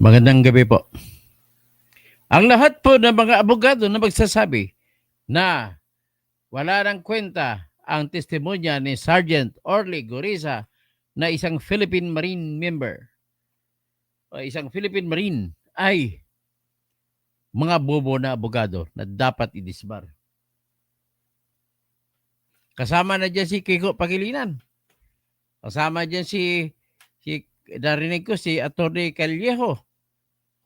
Magandang gabi po. Ang lahat po ng mga abogado na magsasabi na wala ng kwenta ang testimonya ni Sergeant Orly Goriza na isang Philippine Marine member o isang Philippine Marine ay mga bobo na abogado na dapat idisbar. Kasama na dyan si Kiko Pagilinan. Kasama dyan si narinig ko si Atty. Callejo,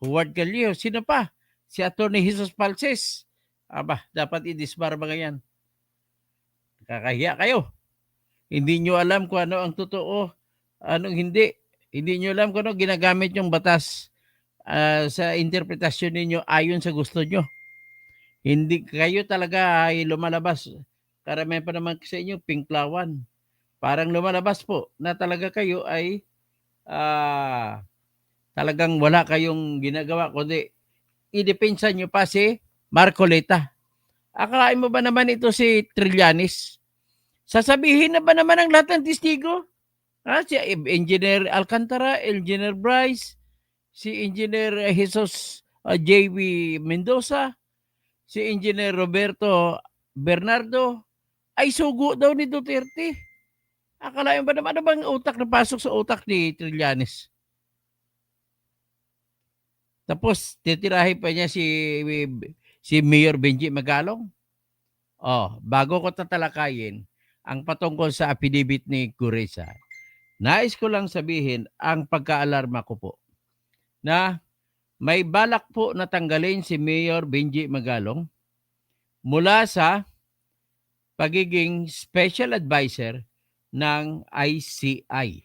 Howard Callejo. Sino pa? Si Atty. Jesus Palces. Aba, dapat idisbar mga yan. Kakahiya kayo. Hindi nyo alam kung ano ang totoo, anong hindi. Hindi nyo alam kung ano ginagamit yung batas sa interpretasyon ninyo ayon sa gusto nyo. Hindi kayo talaga ay lumalabas. Karamihan pa naman sa inyo, pinklawan. Parang lumalabas po na talaga kayo ay talagang wala kayong ginagawa kundi idepensa nyo pa si Marcoleta. Akalain mo ba naman ito si Trillanes? Sasabihin na ba naman ang lahat ng testigo? Si Engineer Alcantara, Engineer Bryce, si Engineer Jesus J.V. Mendoza, si Engineer Roberto Bernardo, ay sugo daw ni Duterte. Akalain ba naman ano bang utak na pasok sa utak ni Trillanes? Tapos titirahin pa niya si Mayor Benji Magalong. Bago ko tatalakayin ang patungkol sa affidavit ni Gureza, nais ko lang sabihin ang pagkaalarma ko po na may balak po na tanggalin si Mayor Benji Magalong mula sa pagiging special advisor ng ICI.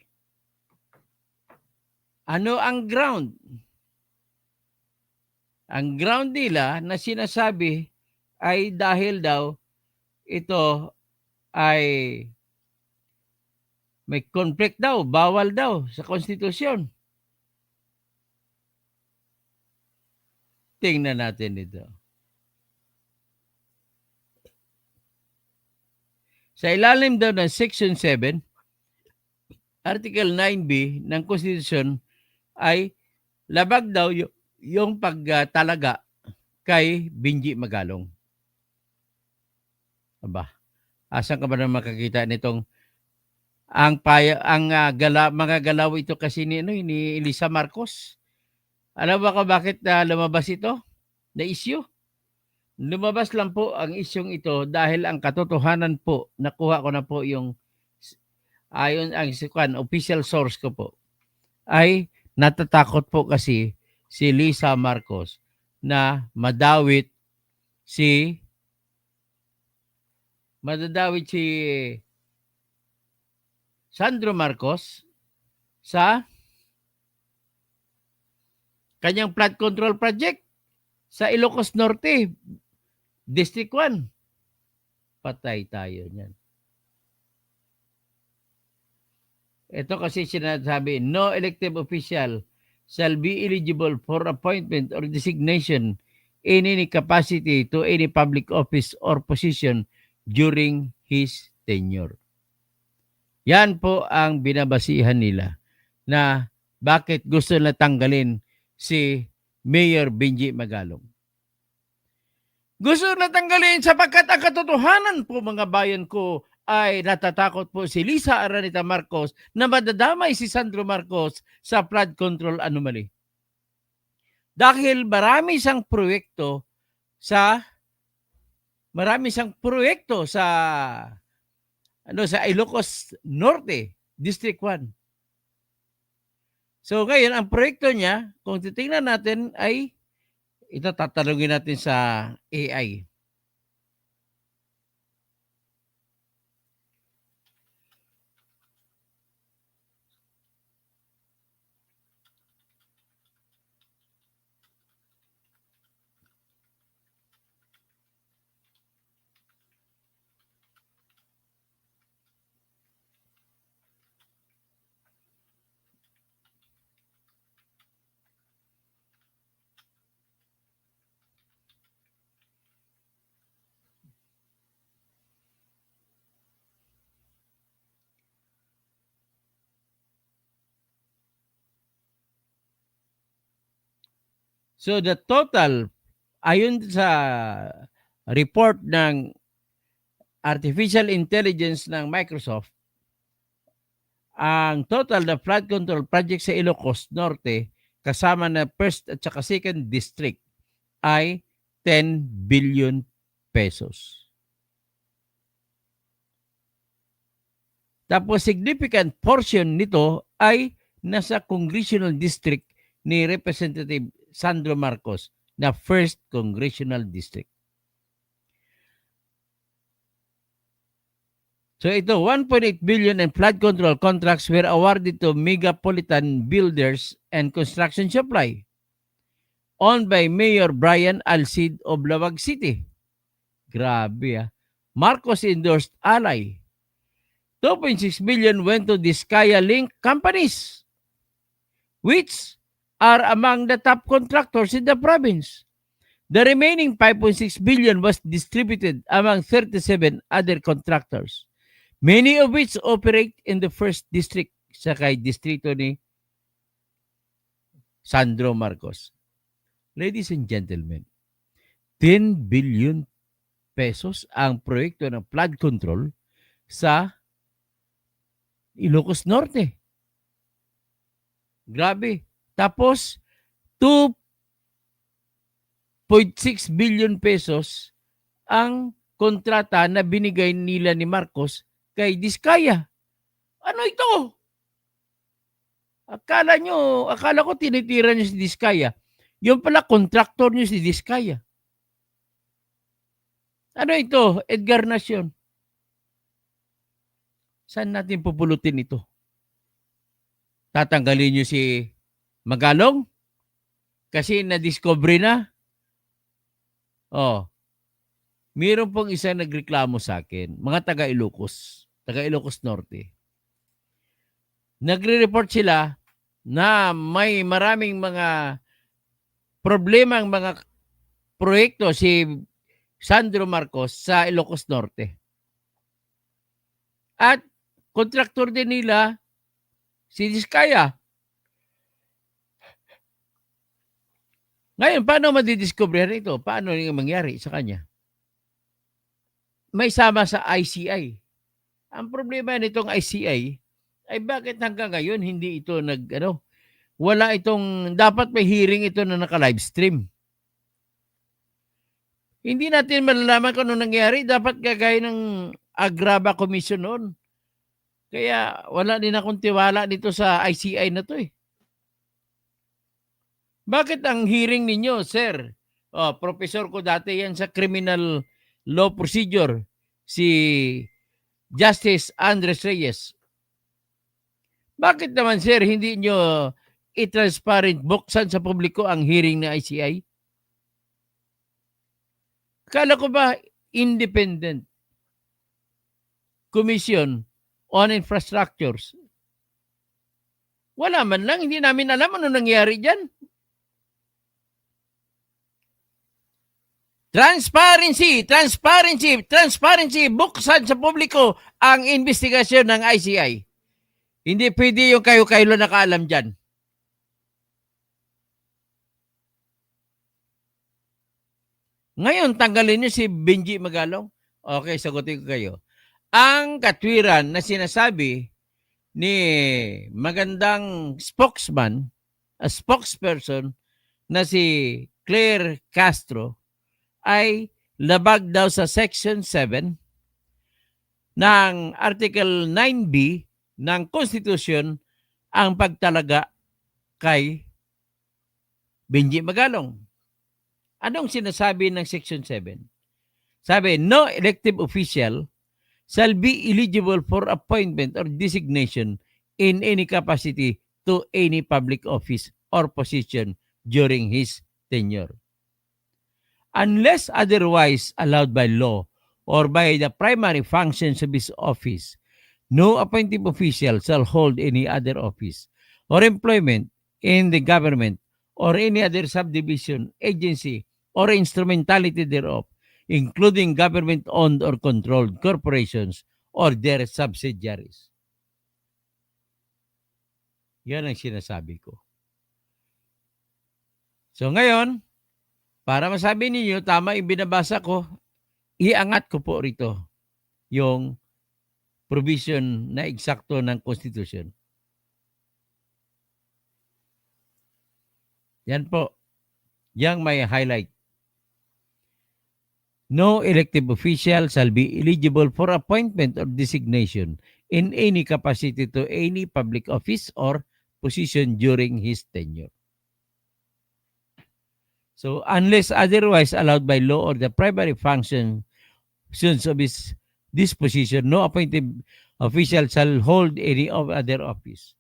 Ano ang ground? Ang ground nila na sinasabi ay dahil daw ito ay may conflict daw, bawal daw sa konstitusyon. Tingnan natin ito. Sa ilalim daw ng Section 7, Article 9B ng Konstitusyon ay labag daw yung pagtalaga kay Benji Magalong. Aba, asan ka ba na makakita nitong mga galaw ito kasi ni Elisa Marcos? Alam ba ka bakit lumabas ito na issue? Lumabas lang po ang isyong ito dahil ang katotohanan po, nakuha ko na po yung ayon ang official source ko po, ay natatakot po kasi si Lisa Marcos na madadawit si Sandro Marcos sa kanyang flood control project sa Ilocos Norte, District 1. Patay tayo niyan. Ito kasi sinasabi, no elected official shall be eligible for appointment or designation in any capacity to any public office or position during his tenure. Yan po ang binabasihan nila na bakit gusto na tanggalin si Mayor Benji Magalong. Gusto na tanggalin sapagkat ang katotohanan po mga bayan ko ay natatakot po si Lisa Araneta Marcos na madadamay si Sandro Marcos sa flood control anomaly. Dahil marami siyang proyekto sa Ilocos Norte, District 1. So ngayon, ang proyekto niya, kung titingnan natin ay ito tatanungin natin sa AI. So the total, ayon sa report ng Artificial Intelligence ng Microsoft, ang total na flood control project sa Ilocos Norte kasama na first at saka second district ay 10 billion pesos. Tapos significant portion nito ay nasa congressional district ni Representative Sandro Marcos na 1st Congressional District. So ito, 1.8 billion in flood control contracts were awarded to Megapolitan Builders and Construction Supply owned by Mayor Brian Alcid of Lawag City. Grabe ah. Marcos endorsed Ally. 2.6 billion went to Diskaya Link companies, which are among the top contractors in the province. The remaining 5.6 billion was distributed among 37 other contractors, many of which operate in the 1st District sa kay distrito ni Sandro Marcos. Ladies and gentlemen, 10 billion pesos ang proyekto ng flood control sa Ilocos Norte. Grabe. Tapos, 2.6 billion pesos ang kontrata na binigay nila ni Marcos kay Diskaya. Ano ito? Akala ko tinitira niyo si Diskaya. Yung pala, contractor niyo si Diskaya. Ano ito? Edgar Nacion. Saan natin pupulutin ito? Tatanggalin niyo si Magalong? Kasi na-discovery na? Oh. Mayroon pong isang nagreklamo sa akin, mga taga Ilocos Norte. Nagre-report sila na may maraming mga problemang mga proyekto si Sandro Marcos sa Ilocos Norte. At kontraktor din nila si Diskaya. Ngayon, paano madidiscover ito? Paano yung mangyari sa kanya? May sama sa ICI. Ang problema nitong ICI ay bakit hanggang ngayon hindi ito wala itong, dapat may hearing ito na naka-livestream. Hindi natin malalaman kung ano nangyari. Dapat kagaya ng Agraba Commission noon. Kaya wala din akong tiwala dito sa ICI na to eh. Bakit ang hearing ninyo, sir? Professor ko dati yan sa criminal law procedure, si Justice Andres Reyes. Bakit naman, sir, hindi nyo i-transparent buksan sa publiko ang hearing ng ICI? Kala ko ba independent commission on infrastructures? Wala man lang, hindi namin alam ano nangyari dyan. Transparency! Buksan sa publiko ang investigasyon ng ICI. Hindi pwede yung kayo-kayo nakaalam dyan. Ngayon, tanggalin niyo si Benji Magalong. Okay, sagutin ko kayo. Ang katwiran na sinasabi ni magandang spokesperson na si Claire Castro ay labag daw sa Section 7 ng Article 9B ng Constitution ang pagtalaga kay Benji Magalong. Anong sinasabi ng Section 7? Sabi, no elective official shall be eligible for appointment or designation in any capacity to any public office or position during his tenure, unless otherwise allowed by law or by the primary functions of his office. No appointed official shall hold any other office or employment in the government or any other subdivision, agency, or instrumentality thereof, including government-owned or controlled corporations or their subsidiaries. Yan ang sinasabi ko. So ngayon, para masabi ninyo, tama yung binabasa ko, iangat ko po rito yung provision na eksakto ng Constitution. Yan po. Yang may highlight. No elective official shall be eligible for appointment or designation in any capacity to any public office or position during his tenure. So, unless otherwise allowed by law or the primary functions of his disposition, no appointed official shall hold any other office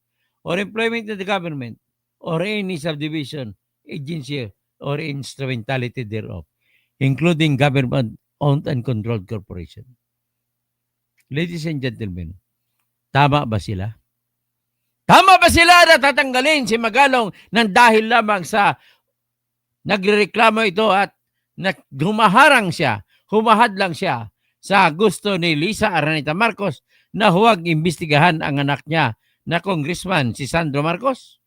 or employment in the government or any subdivision, agency, or instrumentality thereof, including government-owned and controlled corporation. Ladies and gentlemen, tama ba sila? Tama ba sila na tatanggalin si Magalong ng dahil lamang sa nagrereklamo ito at humahad lang siya sa gusto ni Lisa Araneta Marcos na huwag imbestigahan ang anak niya na congressman si Sandro Marcos?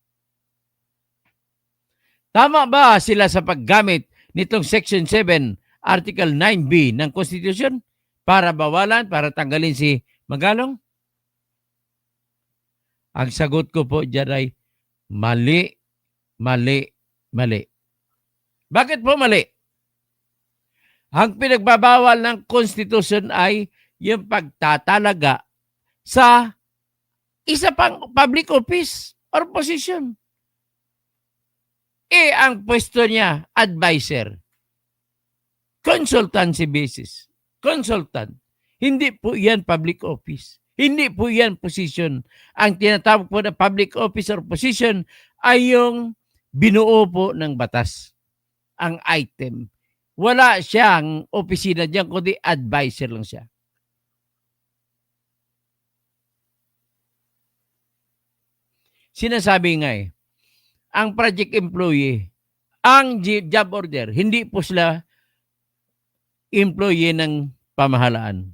Tama ba sila sa paggamit nitong Section 7, Article 9B ng Constitution para bawalan, para tanggalin si Magalong? Ang sagot ko po dyan ay mali, mali, mali. Bakit po mali? Ang pinagbabawal ng Constitution ay yung pagtatalaga sa isa pang public office or position. Ang pwesto niya, advisor. Consultancy basis. Consultant. Hindi po yan public office. Hindi po yan position. Ang tinatawag po na public office or position ay yung binuo po ng batas. Ang item. Wala siyang opisina diyan, kundi advisor lang siya. Sinasabi nga ang project employee, ang job order, hindi po sila employee ng pamahalaan.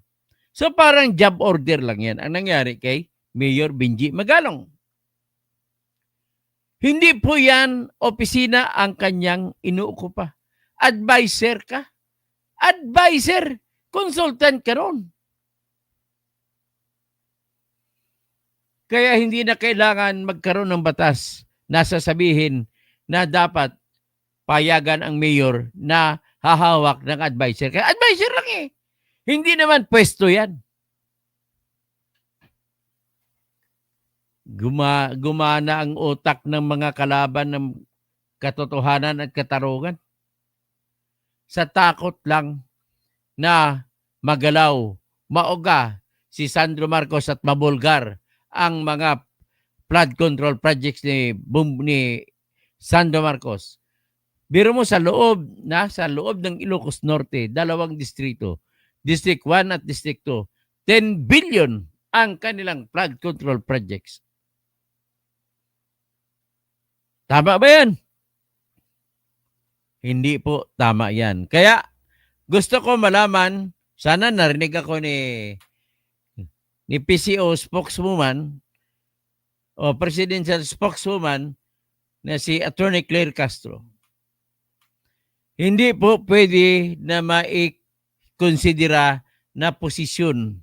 So parang job order lang yan ang nangyari kay Mayor Benji Magalong. Hindi po yan opisina ang kanyang inuukupa. Advisor ka. Advisor. Consultant ka ron. Kaya hindi na kailangan magkaroon ng batas na sasabihin na dapat payagan ang mayor na hahawak ng advisor. Kaya advisor lang Hindi naman pwesto yan. Gumana ang utak ng mga kalaban ng katotohanan at katarungan. Sa takot lang na magalaw, mauga si Sandro Marcos at mabulgar ang mga flood control projects ni Sandro Marcos. Biro mo sa loob ng Ilocos Norte, 2 distrito, District 1 at District 2, 10 billion ang kanilang flood control projects. Tama ba yan? Hindi po tama yan. Kaya gusto ko malaman, sana narinig ako ni PCO spokeswoman o presidential spokeswoman na si Attorney Claire Castro. Hindi po pwede na maikonsidera na posisyon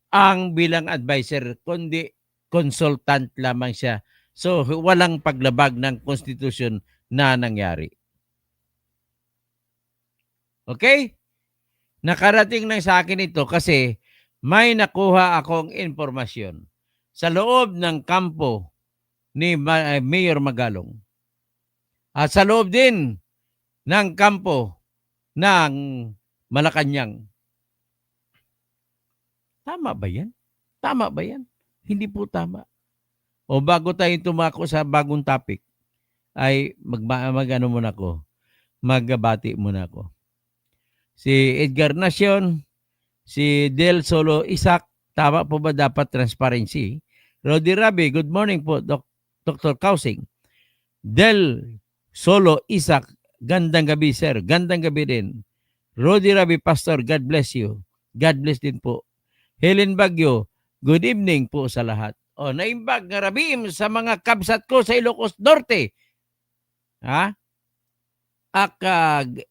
ang bilang advisor, kundi consultant lamang siya. So, walang paglabag ng Constitution na nangyari. Okay? Nakarating lang sa akin ito kasi may nakuha akong informasyon sa loob ng kampo ni Mayor Magalong at sa loob din ng kampo ng Malacanang. Tama ba yan? Tama ba yan? Hindi po tama. O bago tayo tumako sa bagong topic, ay mag-ano muna ako, magbati muna ako. Si Edgar Nacion, si Del Solo Isaac, tama po ba dapat transparency? Rodi Rabi, good morning po, Dr. Kausing. Del Solo Isaac, gandang gabi sir, gandang gabi din. Rodi Rabi Pastor, God bless you. God bless din po. Helen Bagyo, good evening po sa lahat. O, naimbag nga rabim sa mga kabsat ko sa Ilocos Norte. Ha?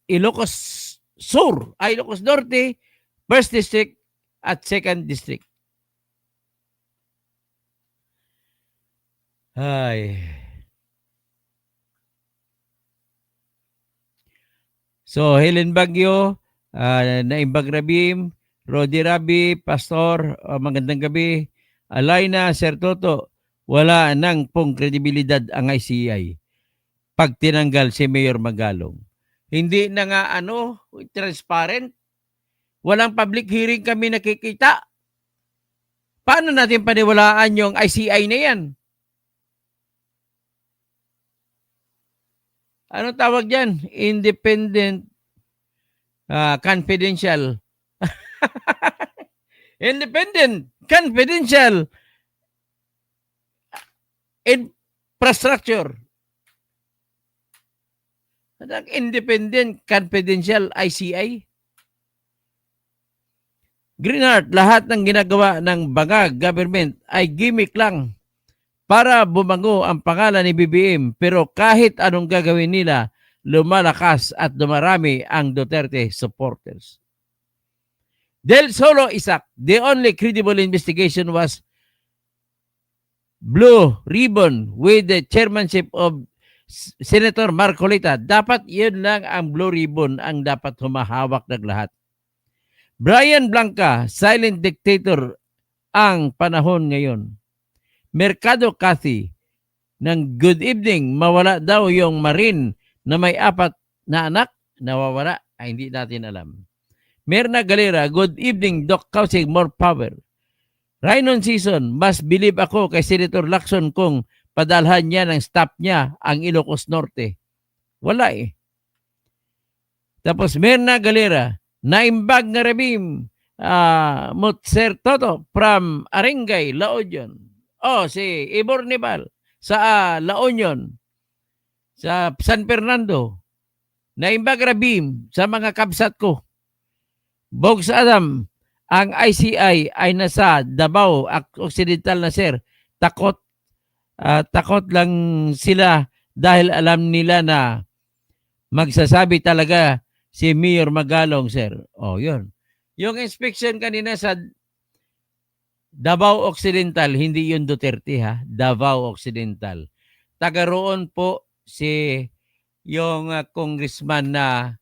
Ilocos Sur, ay Ilocos Norte, 1st District at 2nd District. Ay. So, Helen Bagyo, Naimbag Rabim, Rodi Rabi, Pastor, magandang gabi. Alaina, Sir Toto, wala nang pong kredibilidad ang ICI pag tinanggal si Mayor Magalong. Hindi na nga transparent. Walang public hearing kami nakikita. Paano natin paniwalaan yung ICI na yan? Anong tawag dyan? Independent, confidential. Independent, confidential infrastructure. Independent, confidential ICI. Greenheart, lahat ng ginagawa ng bangag government ay gimmick lang para bumango ang pangalan ni BBM. Pero kahit anong gagawin nila, lumalakas at dumarami ang Duterte supporters. Del Solo Isaac, the only credible investigation was Blue Ribbon with the chairmanship of Senator Marcolita. Dapat yun lang ang Blue Ribbon ang dapat humahawak ng lahat. Brian Blanca, silent dictator ang panahon ngayon. Mercado Cathy, ng good evening, mawala daw yung Marine na may 4 na anak, nawawala, ay hindi natin alam. Merna Galera, good evening, Doc Kausig, more power. Rhinon Season, mas believe ako kay Senator Lacson kung padalhan niya ng staff niya ang Ilocos Norte. Wala eh. Tapos Merna Galera, Naimbag na Rabim, Sir Toto from Arengay, La Union. Si Ibor Nibal sa La Union, sa San Fernando. Naimbag Rabim sa mga kabsat ko. Bogs Adam, ang ICI ay nasa Davao Occidental na sir. Takot lang sila dahil alam nila na magsasabi talaga si Mayor Magalong, sir. Yun. Yung inspection kanina sa Davao Occidental, hindi yun Duterte ha. Davao Occidental. Taga roon po si yung congressman na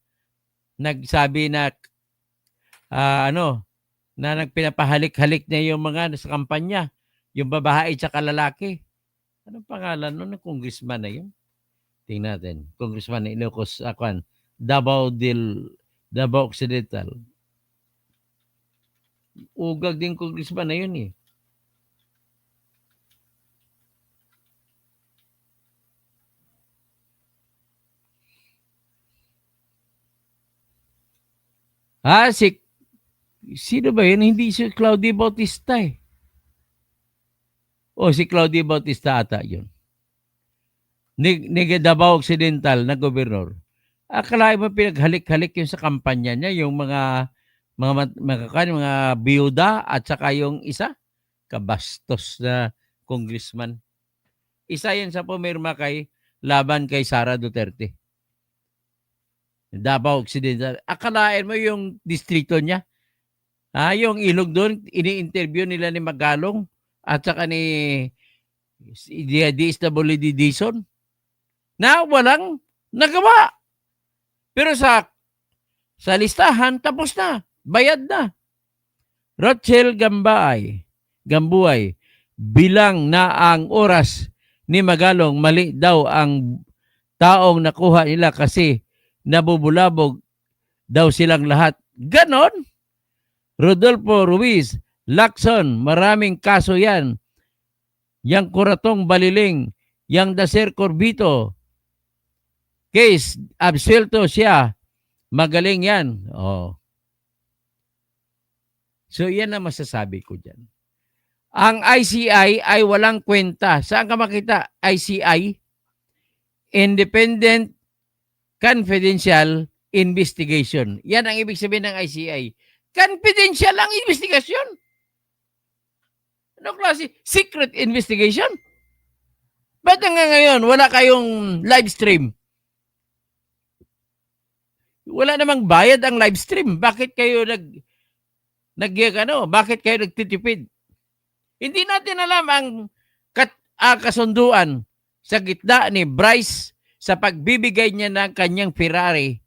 nagsabi na na nagpinapahalik-halik niya yung mga sa kampanya, yung babae at lalaki. Anong pangalan nun ng congressman na yun? Tingnan natin. Congressman na Ilocos, Davao Occidental. Ugag din congressman na yun eh. Sino ba yun? Hindi si Claudia Bautista eh. Si Claudia Bautista ata yun. Davao Occidental na gobernador. Akalain mo pinaghalik-halik yung sa kampanya niya, yung mga biyuda at saka yung isa, kabastos na congressman. Isa yan sa pumirma laban kay Sara Duterte. Davao Occidental. Akalain mo yung distrito niya. Yung ilog doon, ini-interview nila ni Magalong at saka ni DSWD Dizon na walang nagawa. Pero sa listahan, tapos na. Bayad na. Rochelle Gambuay, bilang na ang oras ni Magalong, mali daw ang taong nakuha nila kasi nabubulabog daw silang lahat. Ganon. Rodolfo Ruiz, Lacson, maraming kaso yan. Yang Kuratong Baliling, yang Daser Corbito, case, absuelto siya. Magaling yan. So, yan na masasabi ko dyan. Ang ICI ay walang kwenta. Saan ka makita? ICI? Independent Confidential Investigation. Yan ang ibig sabihin ng ICI. Confidential ang investigation. Ano klase? Secret investigation? Ba't nga ngayon wala kayong live stream? Wala namang bayad ang live stream. Bakit kayo bakit kayo nagtitipid? Hindi natin alam ang kasunduan sa gitna ni Bryce sa pagbibigay niya ng kanyang Ferrari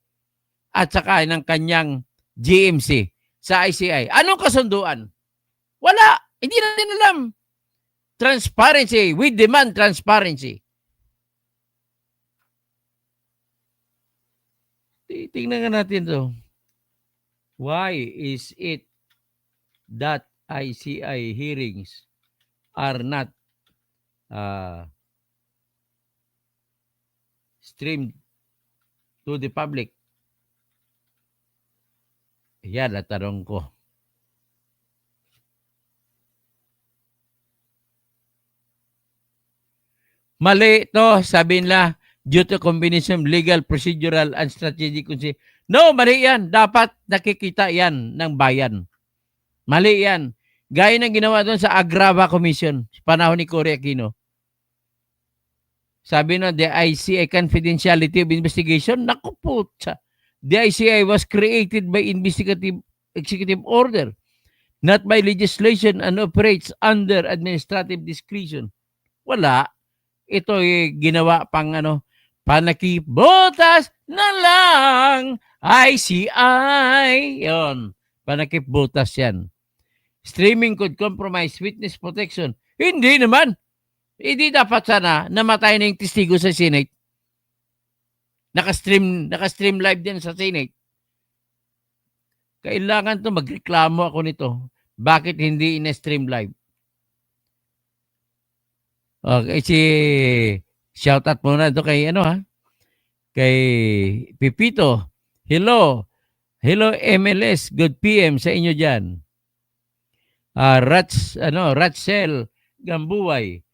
at saka ng kanyang GMC sa ICI. Anong kasunduan? Wala. Hindi natin alam. Transparency. We demand transparency. Tingnan nga natin to. Why is it that ICI hearings are not streamed to the public? Yan, natanong ko. Mali to, sabi nila, due to combination of legal, procedural, and strategic. No, mali yan. Dapat nakikita yan ng bayan. Mali yan. Gaya ng ginawa doon sa Agrava Commission, panahon ni Cory Aquino. Sabi no, the ICI confidentiality of investigation, naku po, the ICI was created by executive order, not by legislation, and operates under administrative discretion. Wala. Ito ginawa pang panakibutas na lang ICI. Yon. Panakibutas yan. Streaming could compromise witness protection. Hindi naman. Hindi dapat sana namatay na yung testigo sa Senate. Naka-stream live din sa Senate. Kailangan to magreklamo ako nito. Bakit hindi in-stream live? Okay, shout out muna ito kay kay Pipito. Hello MLS, good PM sa inyo diyan. Ratchel Gambuay.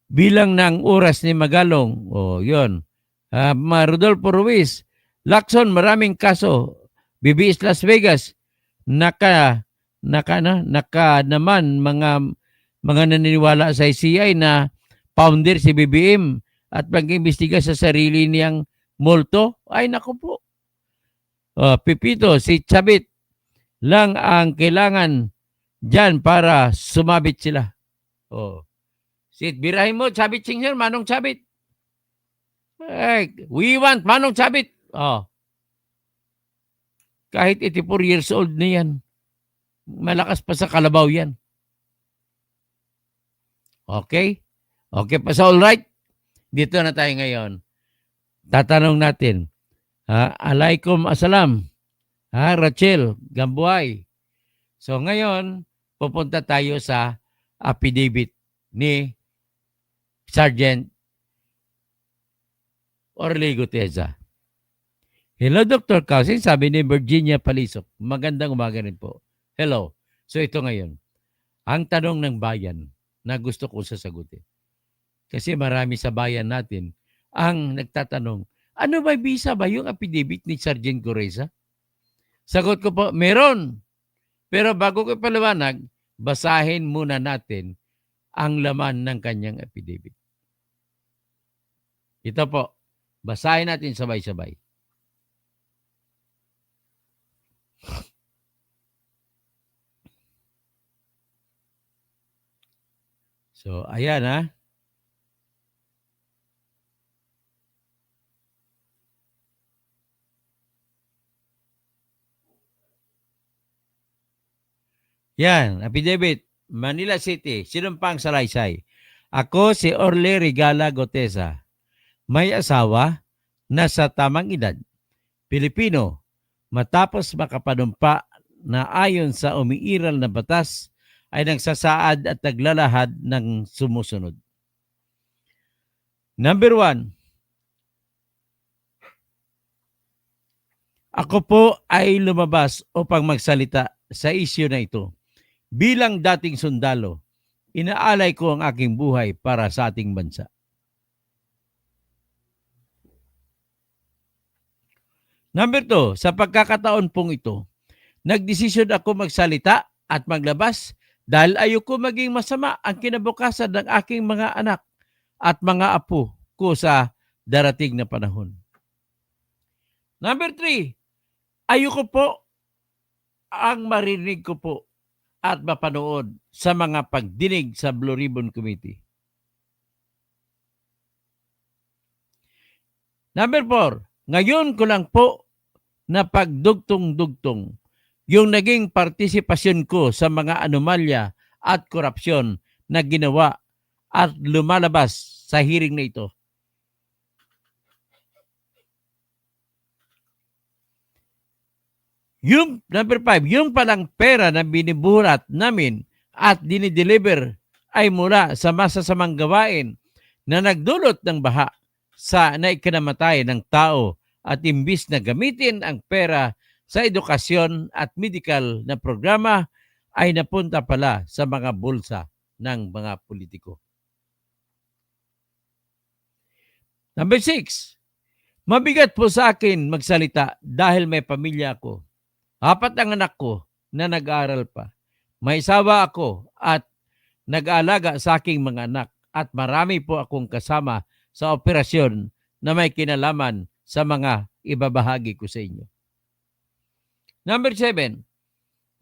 Bilang ng oras ni Magalong. Yun. Rodolfo Ruiz. Lacson, maraming kaso. BBS Las Vegas. Naka naman mga naniniwala sa ICI na founder si BBM at mag-imbestiga sa sarili niyang multo. Ay, naku po. Pipito, si Chabit lang ang kailangan dyan para sumabit sila. Birahin mo, Chabit Senior, Manong Chabit. We want Manong Chabit. Kahit 84 years old na yan, malakas pa sa kalabaw yan. Okay? Okay pa sa all right? Dito na tayo ngayon. Tatanong natin. Alaikum assalam. Rachel Gambuay. So ngayon, pupunta tayo sa affidavit ni Sergeant Orly Guteza. Hello, Dr. Cousin. Sabi ni Virginia Palisok. Magandang umaga rin po. Hello. So ito ngayon. Ang tanong ng bayan na gusto ko sasagutin. Kasi marami sa bayan natin ang nagtatanong, ano ba bisa ba yung affidavit ni Sergeant Guteza? Sagot ko po, meron. Pero bago ko paliwanag, basahin muna natin ang laman ng kanyang affidavit. Ito po, basahin natin sabay-sabay. So, ayan ha. Yan, affidavit. Manila City, Sinumpang Salaysay. Ako si Orly Regala Guteza. May asawa na sa tamang edad. Pilipino. Matapos makapanumpa na ayon sa umiiral na batas ay nagsasaad at naglalahad ng sumusunod. Number 1. Ako po ay lumabas upang magsalita sa isyu na ito. Bilang dating sundalo, inaalay ko ang aking buhay para sa ating bansa. Number 2, sa pagkakataon pong ito, nagdesisyon ako magsalita at maglabas dahil ayoko maging masama ang kinabukasan ng aking mga anak at mga apo ko sa darating na panahon. Number 3, Ayoko po ang marinig ko po at mapanood sa mga pagdinig sa Blue Ribbon Committee. Number 4, ngayon ko lang po na pagdugtong-dugtong yung naging partisipasyon ko sa mga anomalya at korupsyon na ginawa at lumalabas sa hearing na ito. Yung number 5, yung palang pera na binibuhat namin at dinideliver ay mula sa masasamang gawain na nagdulot ng baha sa naikinamatay ng tao at imbis na gamitin ang pera sa edukasyon at medical na programa ay napunta pala sa mga bulsa ng mga politiko. Number 6, mabigat po sa akin magsalita dahil may pamilya ako. 4 ang anak ko na nag-aaral pa. May asawa ako at nag-aalaga sa aking mga anak at marami po akong kasama sa operasyon na may kinalaman sa mga ibabahagi ko sa inyo. Number 7,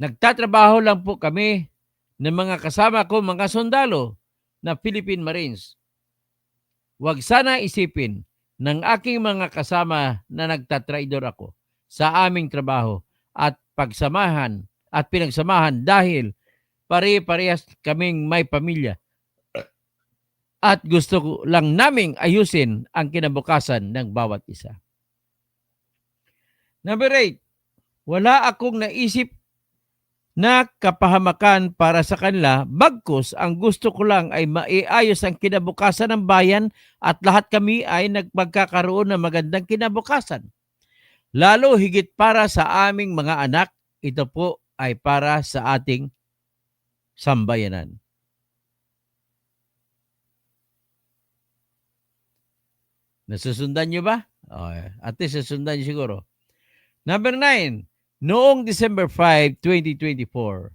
nagtatrabaho lang po kami ng mga kasama ko, mga sundalo na Philippine Marines. Huwag sana isipin ng aking mga kasama na nagtatraidor ako sa aming trabaho at pagsamahan at pinagsamahan dahil pare-parehas kaming may pamilya at gusto ko lang naming ayusin ang kinabukasan ng bawat isa. Number 8, wala akong naisip na kapahamakan para sa kanila, bagkus ang gusto ko lang ay maiayos ang kinabukasan ng bayan at lahat kami ay magkakaroon ng magandang kinabukasan. Lalo higit para sa aming mga anak, ito po ay para sa ating sambayanan. Nasusundan nyo ba? At least nasusundan nyo siguro. Number 9, noong December 5, 2024,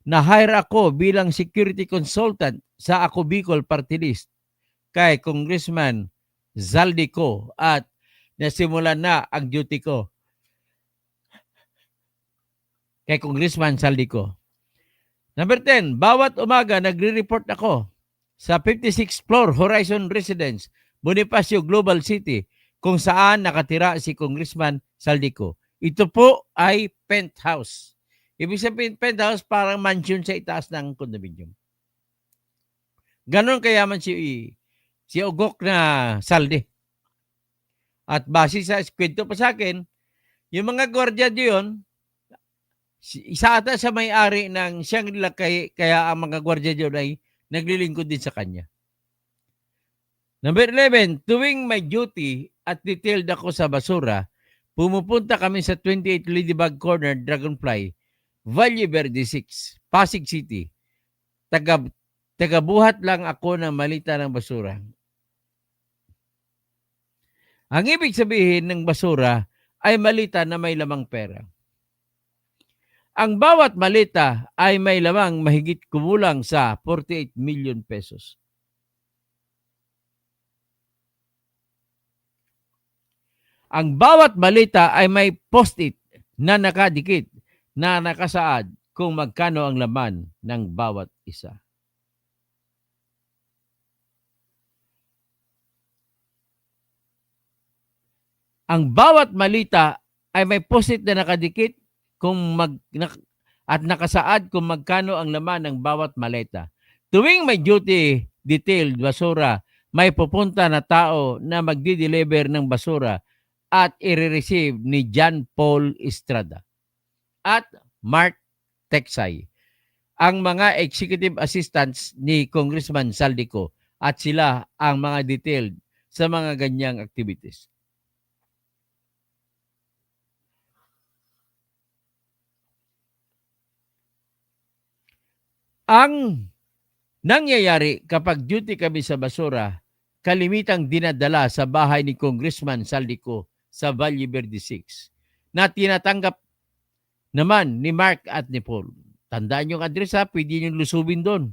na-hire ako bilang security consultant sa Ako Bicol Party List kay Congressman Zaldico at nasimulan na ang duty ko kay Congressman Zaldico. Number 10, bawat umaga nagre-report ako sa 56th floor Horizon Residence, Bonifacio Global City, kung saan nakatira si Congressman Zaldico. Ito po ay penthouse. Ibig sabihin, penthouse parang mansion sa itaas ng condominium. Ganon kayaman si Ugok na Saldi. At base sa kwento pa sa akin, yung mga gwardiya diyon, isa ata sa may-ari ng Shangri-La, kaya ang mga gwardiya diyon ay naglilingkod din sa kanya. Number 11, tuwing may duty at detailed ako sa basura, pumupunta kami sa 28 Ladybug Corner, Dragonfly, Valle Verde 6, Pasig City. Tagabuhat lang ako ng malita ng basura. Ang ibig sabihin ng basura ay malita na may lamang pera. Ang bawat malita ay may lamang mahigit kumulang sa 48 million pesos. Ang bawat malita ay may post-it na nakadikit na nakasaad kung magkano ang laman ng bawat isa. Ang bawat malita ay may post-it na nakadikit at nakasaad kung magkano ang laman ng bawat maleta. Tuwing may duty detailed basura, may pupunta na tao na magdi-deliver ng basura at i-receive ni John Paul Estrada at Mark Texay, ang mga executive assistants ni Congressman Zaldico, at sila ang mga detailed sa mga ganyang activities. Ang nangyayari kapag duty kami sa basura, kalimitang dinadala sa bahay ni Congressman Zaldico sa Valle Verde 6 na tinatanggap naman ni Mark at ni Paul. Tandaan yung address, ha, pwede nyo lusubin doon.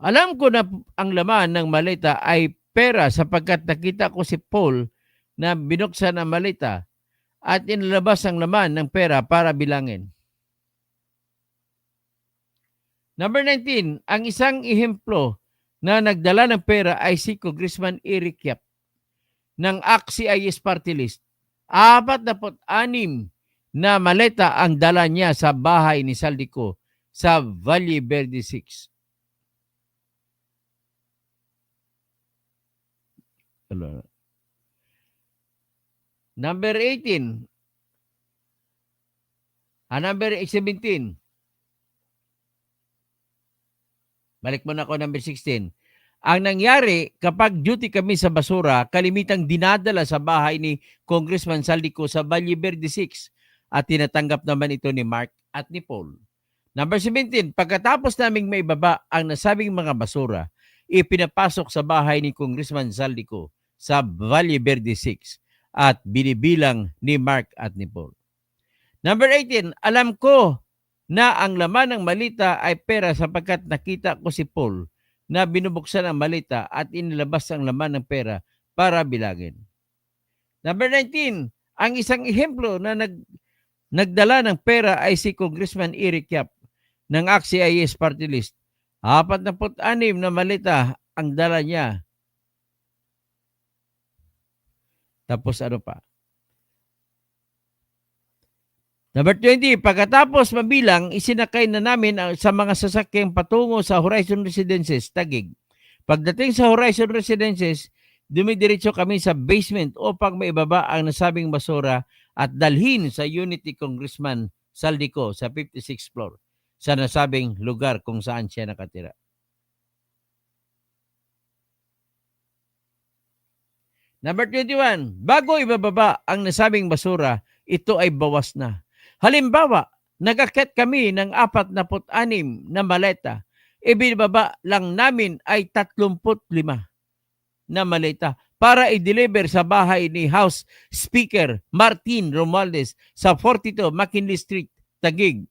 Alam ko na ang laman ng maleta ay pera sapagkat nakita ko si Paul na binuksan ang maleta at inilabas ang laman ng pera para bilangin. Number 19, ang isang ehemplo na nagdala ng pera ay si Congressman Eric Yap ng ACT-CIS Party List. 46 na maleta ang dala niya sa bahay ni Saldico sa Valle Verde 6. Number 18. Number 17. Balik mo na ako number 16. Ang nangyari, kapag duty kami sa basura, kalimitang dinadala sa bahay ni Congressman Saldico sa Valle Verde 6 at tinatanggap naman ito ni Mark at ni Paul. Number 17, pagkatapos naming maibaba ang nasabing mga basura, ipinapasok sa bahay ni Congressman Saldico sa Valle Verde 6 at binibilang ni Mark at ni Paul. Number 18, alam ko na ang laman ng malita ay pera sapagkat nakita ko si Paul na binubuksan ang malita at inilabas ang laman ng pera para bilangin. Number 19, ang isang ehemplo na nagdala ng pera ay si Congressman Eric Yap ng ACT-CIS Party List. 46 na malita ang dala niya. Tapos ano pa? Number 20, pagkatapos mabilang, isinakay na namin sa mga sasakyang patungo sa Horizon Residences, Taguig. Pagdating sa Horizon Residences, dumidiretso kami sa basement upang maibaba ang nasabing basura at dalhin sa unit ni Congressman Saldico sa 56th floor sa nasabing lugar kung saan siya nakatira. Number 21, bago ibababa ang nasabing basura, ito ay bawas na. Halimbawa, nag-akyat kami ng 46 na maleta. Ibinababa lang namin ay 35 na maleta para i-deliver sa bahay ni House Speaker Martin Romualdez sa 42 McKinley Street, Taguig.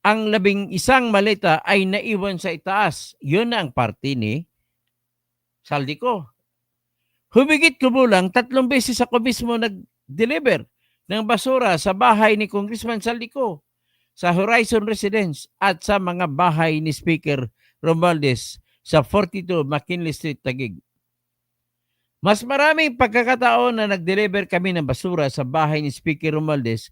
Ang 11 maleta ay naiwan sa itaas. Yun ang party ni Saldico. Humigit kumulang 3 beses ako mismo nag-deliver ng basura sa bahay ni Congressman Saldico, sa Horizon Residence at sa mga bahay ni Speaker Romualdez sa 42 McKinley Street, Taguig. Mas maraming pagkakataon na nag-deliver kami ng basura sa bahay ni Speaker Romualdez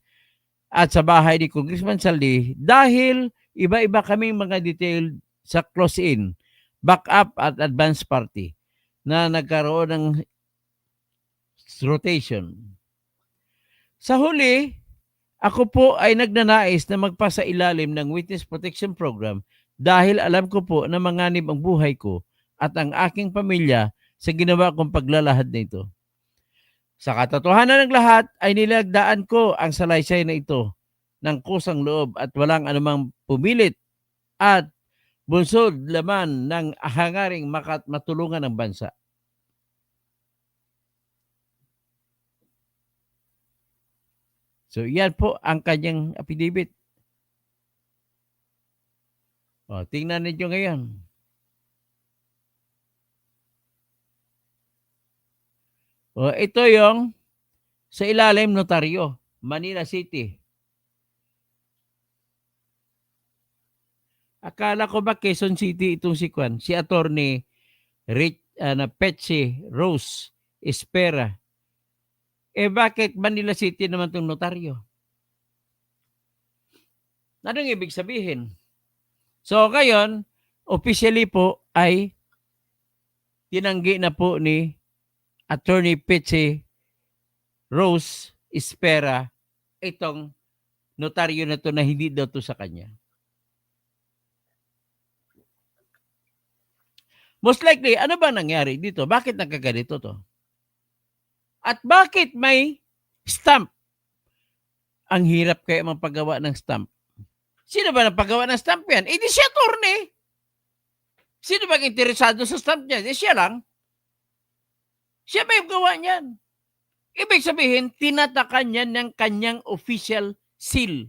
at sa bahay ni Congressman Saldi dahil iba-iba kaming mga detail sa close-in, back-up at advance party na nagkaroon ng rotation. Sa huli, ako po ay nagnanais na magpasailalim ng Witness Protection Program dahil alam ko po na manganib ang buhay ko at ang aking pamilya sa ginawa kong paglalahad na ito. Sa katotohanan ng lahat ay nilagdaan ko ang salaysay na ito ng kusang loob at walang anumang pumilit at bunsod laman ng hangaring matulungan ng bansa. So, yan po ang kanyang affidavit. O, tingnan ninyo ngayon. O, ito yung sa ilalim notaryo, Manila City. Akala ko ba Quezon City itong si Kwan? Si Attorney Petsi Rose Espera. Bakit Manila City naman itong notaryo? Anong ibig sabihin? So, ngayon, officially po ay tinanggi na po ni Attorney Petsi Rose Espera itong notaryo na to na hindi daw to sa kanya. Most likely, ano ba nangyari dito? Bakit nagkaganito to? At bakit may stamp? Ang hirap kaya mapagawa ng stamp. Sino ba nagpagawa ng stamp yan? Di siya, attorney. Sino ba interesado sa stamp niya? Siya lang. Siya ba yung gawa niyan? Ibig sabihin, tinatakan niya ng kanyang official seal.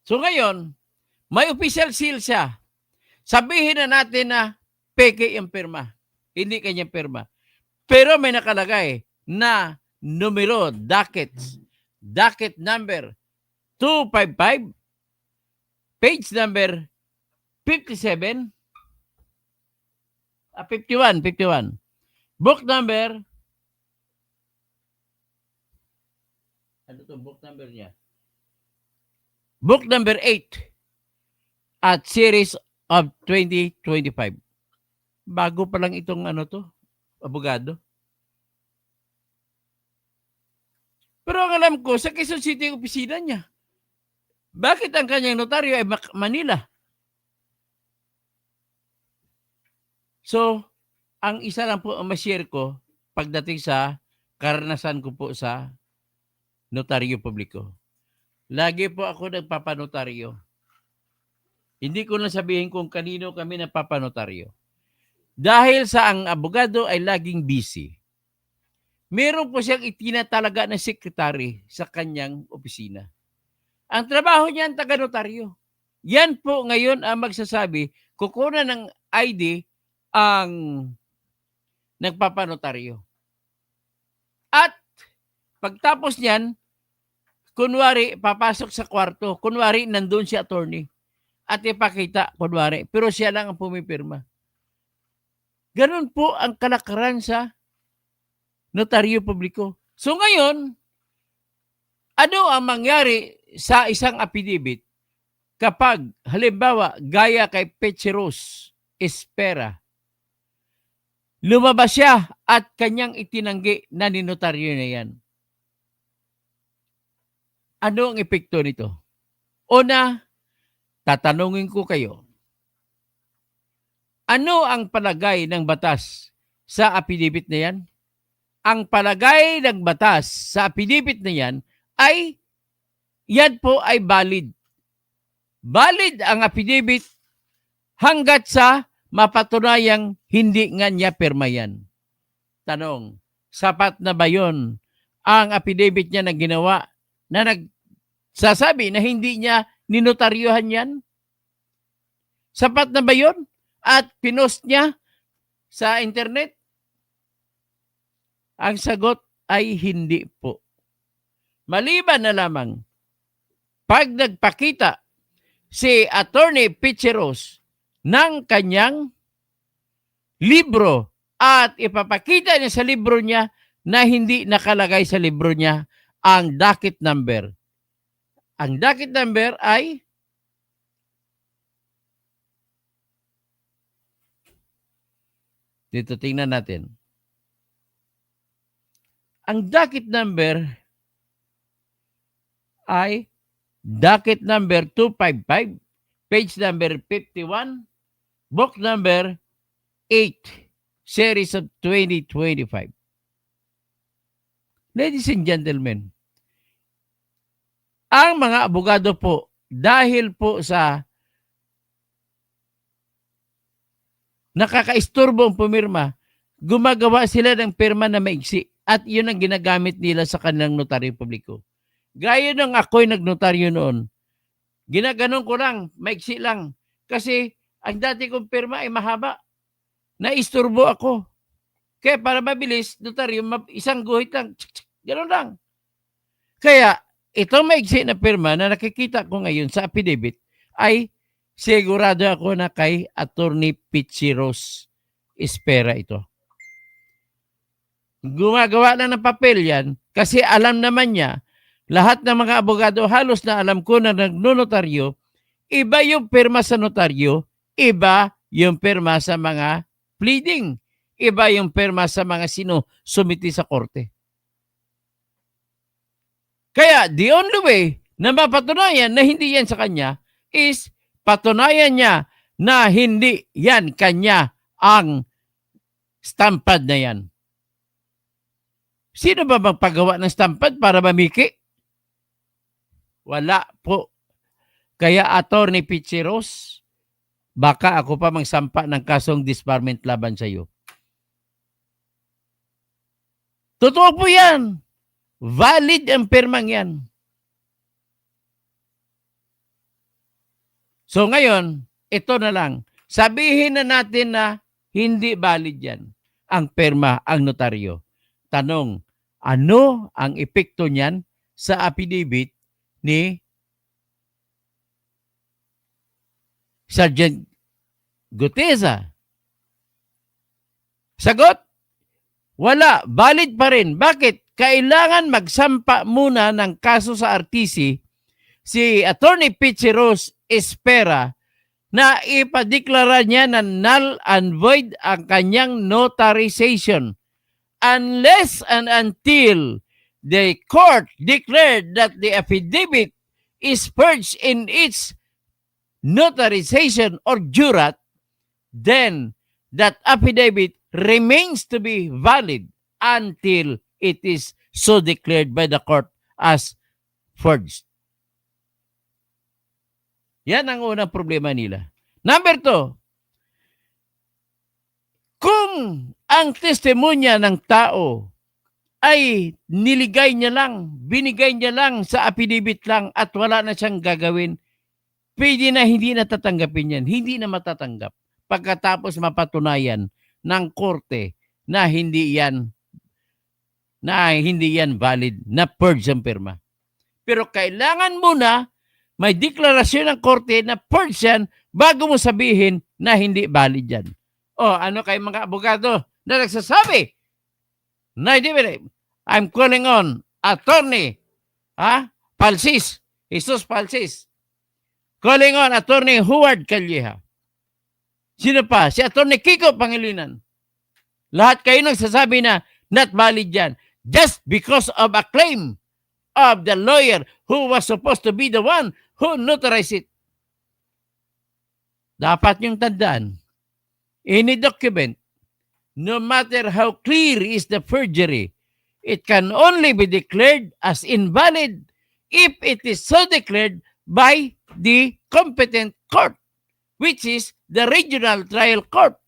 So ngayon, may official seal siya. Sabihin na natin na peke yung pirma. Hindi kanyang pirma. Pero may nakalagay na numero, docket number 255, page number 57, 51. Book number, ano to book number niya? Book number 8 at series of 2025. Bago pa lang itong ano to, abogado. Pero ang alam ko, sa Quezon City ang opisina niya. Bakit ang kanyang notaryo ay Manila? So, ang isa lang po ang ma-share ko pagdating sa karanasan ko po sa notaryo publiko. Lagi po ako nagpapanotaryo. Hindi ko na sabihin kung kanino kami nagpapanotaryo. Dahil sa ang abogado ay laging busy. Meron po siyang itinatalaga na sekretary sa kanyang opisina. Ang trabaho niya ang taga-notaryo. Yan po ngayon ang magsasabi, kukunan ng ID ang nagpapanotaryo. At pagtapos niyan, kunwari, papasok sa kwarto, kunwari, nandun si attorney. At ipakita, kunwari, pero siya lang ang pumipirma. Ganun po ang kalakaran sa notaryo publiko. So ngayon, ano ang mangyari sa isang affidavit kapag, halimbawa, gaya kay Pecheros Espera, lumabas siya at kanyang itinanggi na ninotaryo na yan? Ano ang epekto nito? Una, tatanungin ko kayo, ano ang palagay ng batas sa affidavit na yan? Ang palagay ng batas sa affidavit na yan ay yan po ay valid. Valid ang affidavit hanggat sa mapatunayang hindi nga niya pirma yan. Tanong, sapat na ba yun ang affidavit niya na ginawa na nagsasabi na hindi niya ninotaryohan yan? Sapat na ba yun? At pinost niya sa internet? Ang sagot ay hindi po. Maliban na lamang, pag nagpakita si Attorney Pecheros ng kanyang libro at ipapakita niya sa libro niya na hindi nakalagay sa libro niya ang docket number. Ang docket number ay dito tingnan natin. Ang docket number ay docket number 255, page number 51, book number 8, series of 2025. Ladies and gentlemen, ang mga abogado po, dahil po sa nakakaisturbo ang pumirma, gumagawa sila ng pirma na maigsi at yun ang ginagamit nila sa kanilang notaryo publiko. Gaya nung ako'y nagnotaryo noon, ginaganon ko lang, maigsi lang. Kasi ang dati kong pirma ay mahaba. Naisturbo ako. Kaya para mabilis, notaryo, isang guhit lang. Ganon lang. Kaya itong maigsi na pirma na nakikita ko ngayon sa affidavit ay sigurado ako na kay Attorney Pecheros Espera ito. Gumagawa lang ng papel yan kasi alam naman niya, lahat ng mga abogado, halos na alam ko na nagnonotaryo, iba yung pirma sa notaryo, iba yung pirma sa mga pleading, iba yung pirma sa mga sumiti sa korte. Kaya the only way na mapatunayan na hindi yan sa kanya is patunayan niya na hindi yan kanya ang stampad na yan. Sino ba magpagawa ng stampad para mamiki? Wala po. Kaya Attorney Pecheros, baka ako pa magsampa ng kasong disbarment laban sa iyo. Totoo po yan. Valid ang pirmang yan. So ngayon, ito na lang. Sabihin na natin na Hindi valid yan. Ang perma, ang notaryo. Tanong, ano ang epekto niyan sa affidavit ni Sergeant Gutesa? Sagot, wala. Valid pa rin. Bakit? Kailangan magsampa muna ng kaso sa RTC si Attorney Pichi Rose Espera na ipadeklara niya na null and void ang kanyang notarization unless and until the court declared that the affidavit is purged in its notarization or jurat, then that affidavit remains to be valid until it is so declared by the court as forged. Yan ang unang problema nila. Number 2, kung ang testimonya ng tao ay niligay niya lang, binigay niya lang sa affidavit lang at wala na siyang gagawin, pwede na hindi natatanggapin yan. Hindi na matatanggap pagkatapos mapatunayan ng korte na hindi yan valid, na purge ang pirma. Pero kailangan muna may deklarasyon ng korte na purge yan bago mo sabihin na hindi valid yan. O ano kayo mga abogado na nagsasabi na hindi valid? I'm calling on Attorney Palsis, Jesus Palsis. Calling on Attorney Howard Calleja. Sino pa? Si Attorney Kiko Pangilinan. Lahat kayo nagsasabi na not valid yan just because of a claim of the lawyer who was supposed to be the one who notarized it. Dapat yung tandaan, any document, no matter how clear is the forgery, it can only be declared as invalid if it is so declared by the competent court, which is the regional trial court.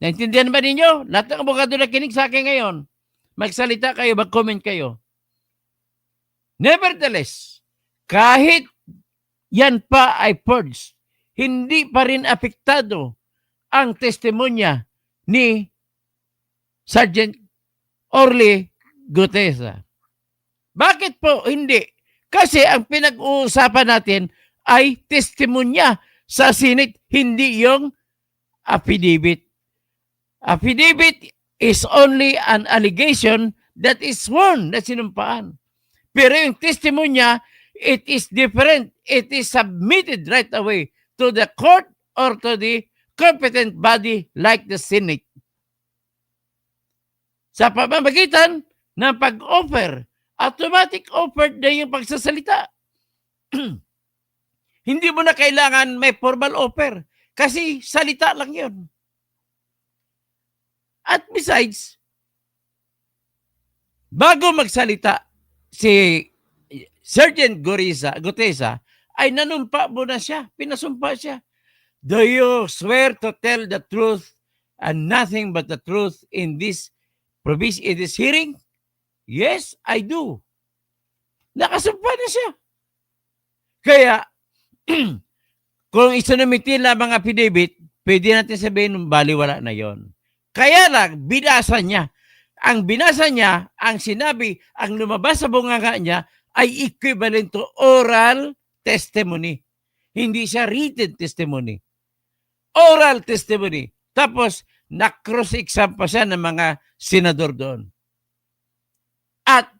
Naintindihan ba ninyo? Lahat ng abogado na kinig sa akin ngayon, magsalita kayo, mag-comment kayo. Nevertheless, kahit yan pa ay purged, hindi pa rin apektado ang testimonya ni Sergeant Orly Gutesa. Bakit po hindi? Kasi ang pinag-uusapan natin ay testimonya sa Senate, hindi yung affidavit. Affidavit is only an allegation that is sworn, na sinumpaan. Pero yung testimonya, it is different. It is submitted right away to the court or to the competent body like the Senate. Sa pamamagitan ng pag-offer, automatic offer na yung pagsasalita. Hindi mo na kailangan may formal offer kasi salita lang yun. At besides, bago magsalita si Sergeant Gutesa, ay nanumpa mo na siya, pinasumpa siya. Do you swear to tell the truth and nothing but the truth in this hearing? Yes, I do. Nakasumpa na siya. Kaya, kung isunamitin lamang affidavit, pwede natin sabihin, baliwala na yon. Kaya lang, binasa niya. Ang binasa niya, ang sinabi, ang lumabas sa bunganga niya, ay equivalent to oral testimony. Hindi siya written testimony. Oral testimony. Tapos, na-cross-exam pa siya ng mga senador doon. At,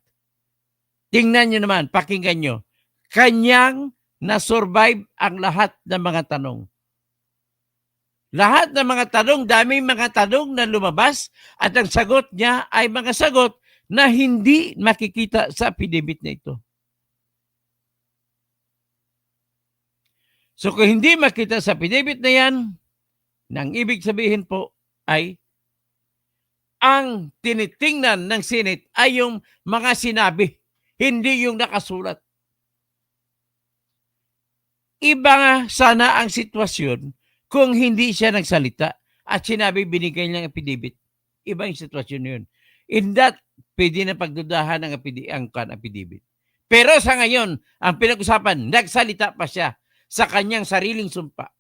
tingnan nyo naman, pakinggan nyo, kanyang na-survive ang lahat ng mga tanong. Lahat ng mga tanong, daming mga tanong na lumabas at ang sagot niya ay mga sagot na hindi makikita sa affidavit na ito. So kung hindi makita sa affidavit na yan, nang ibig sabihin po ay ang tinitingnan ng Senate ay yung mga sinabi, hindi yung nakasulat. Iba nga sana ang sitwasyon kung hindi siya nagsalita at sinabi binigay niyang affidavit. Iba yung sitwasyon yun. In that, pwede na pagdudahan ang affidavit. Pero sa ngayon, ang pinag-usapan, nagsalita pa siya sa kanyang sariling sumpa.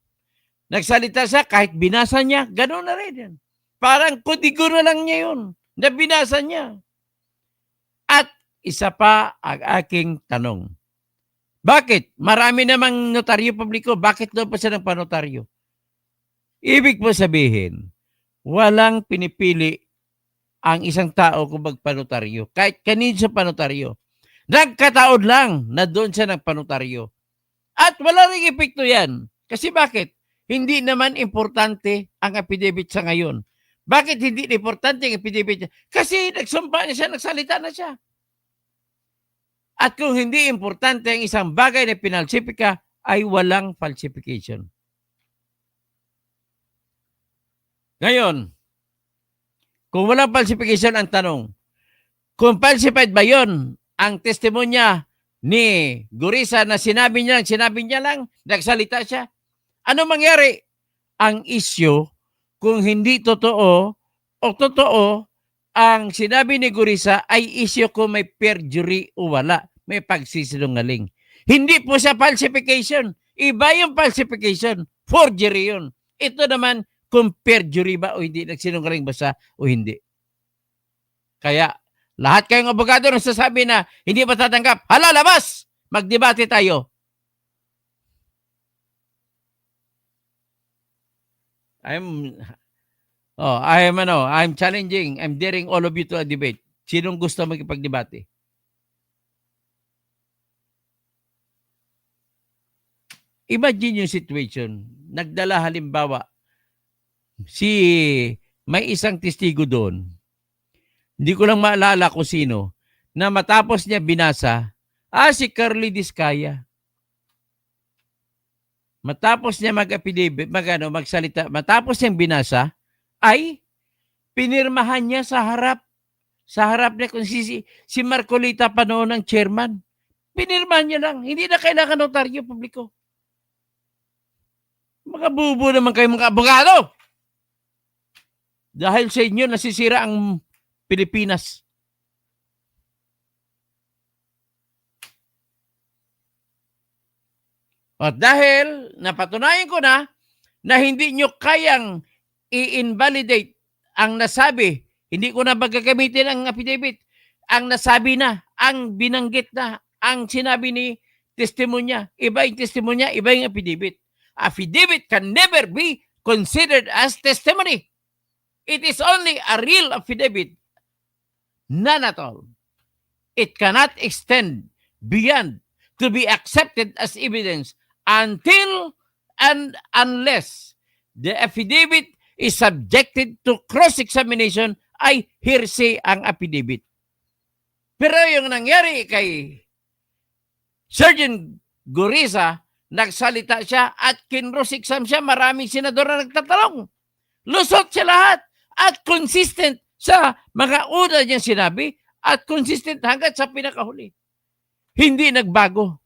Nagsalita siya kahit binasa niya, gano'n na rin yan. Parang kudigo na lang niya yun, na binasa niya. At isa pa ang aking tanong. Bakit? Marami namang notaryo publiko, bakit daw pa siya ng panotaryo? Ibig po sabihin, walang pinipili ang isang tao kung magpanotaryo. Kahit kanino sa panotaryo. Nagkataon lang na doon siya nagpanotaryo. At wala ring epekto yan. Kasi bakit? Hindi naman importante ang affidavit sa ngayon. Bakit hindi importante ang affidavit? Kasi nagsumpa na siya, nagsalita na siya. At kung hindi importante ang isang bagay na pinalsipika, ay walang falsification. Ngayon, kung walang falsification ang tanong, kung falsified ba yon ang testimonya ni Gurisa na sinabi niya lang, nagsalita siya? Ano mangyari? Ang issue, kung hindi totoo o totoo, ang sinabi ni Gurisa ay issue kung may perjury o wala, may pagsisinungaling. Hindi po sa falsification. Iba yung falsification. Forgery yun. Ito naman, kung perjury ba o hindi, nagsinungaling ba siya o hindi. Kaya, lahat kayong abogado na sasabi na hindi ba tatanggap, hala, labas! Magdebate tayo. I'm challenging, I'm daring all of you to a debate. Sinong gusto magipagdebate? Imagine yung situation. Nagdala halimbawa, may isang testigo doon. Hindi ko lang maalala kung sino, na matapos niya binasa, si Carly Discaya. Matapos niya mag-affidavit, magsalita, matapos niyang binasa, ay pinirmahan niya sa harap niya kung si Marcolita pa noon ang chairman. Pinirmahan niya lang. Hindi na kailangan notaryo publiko. Mga bubo naman kayo mga abogado. Dahil sa inyo nasisira ang Pilipinas. At dahil napatunayan ko na hindi nyo kayang i-invalidate ang nasabi, hindi ko na magagamitin ang affidavit. Ang nasabi na, ang binanggit na, ang sinabi ni testimonya, iba yung testimonya, iba yung affidavit. Affidavit can never be considered as testimony. It is only a real affidavit. None at all. It cannot extend beyond to be accepted as evidence until and unless the affidavit is subjected to cross-examination, ay hearsay ang affidavit. Pero yung nangyari kay Sergeant Gurisa, nagsalita siya at kinross-exam siya, maraming senador na nagtatanong. Lusot siya lahat at consistent sa mga una niyang sinabi at consistent hanggang sa pinakahuli. Hindi nagbago.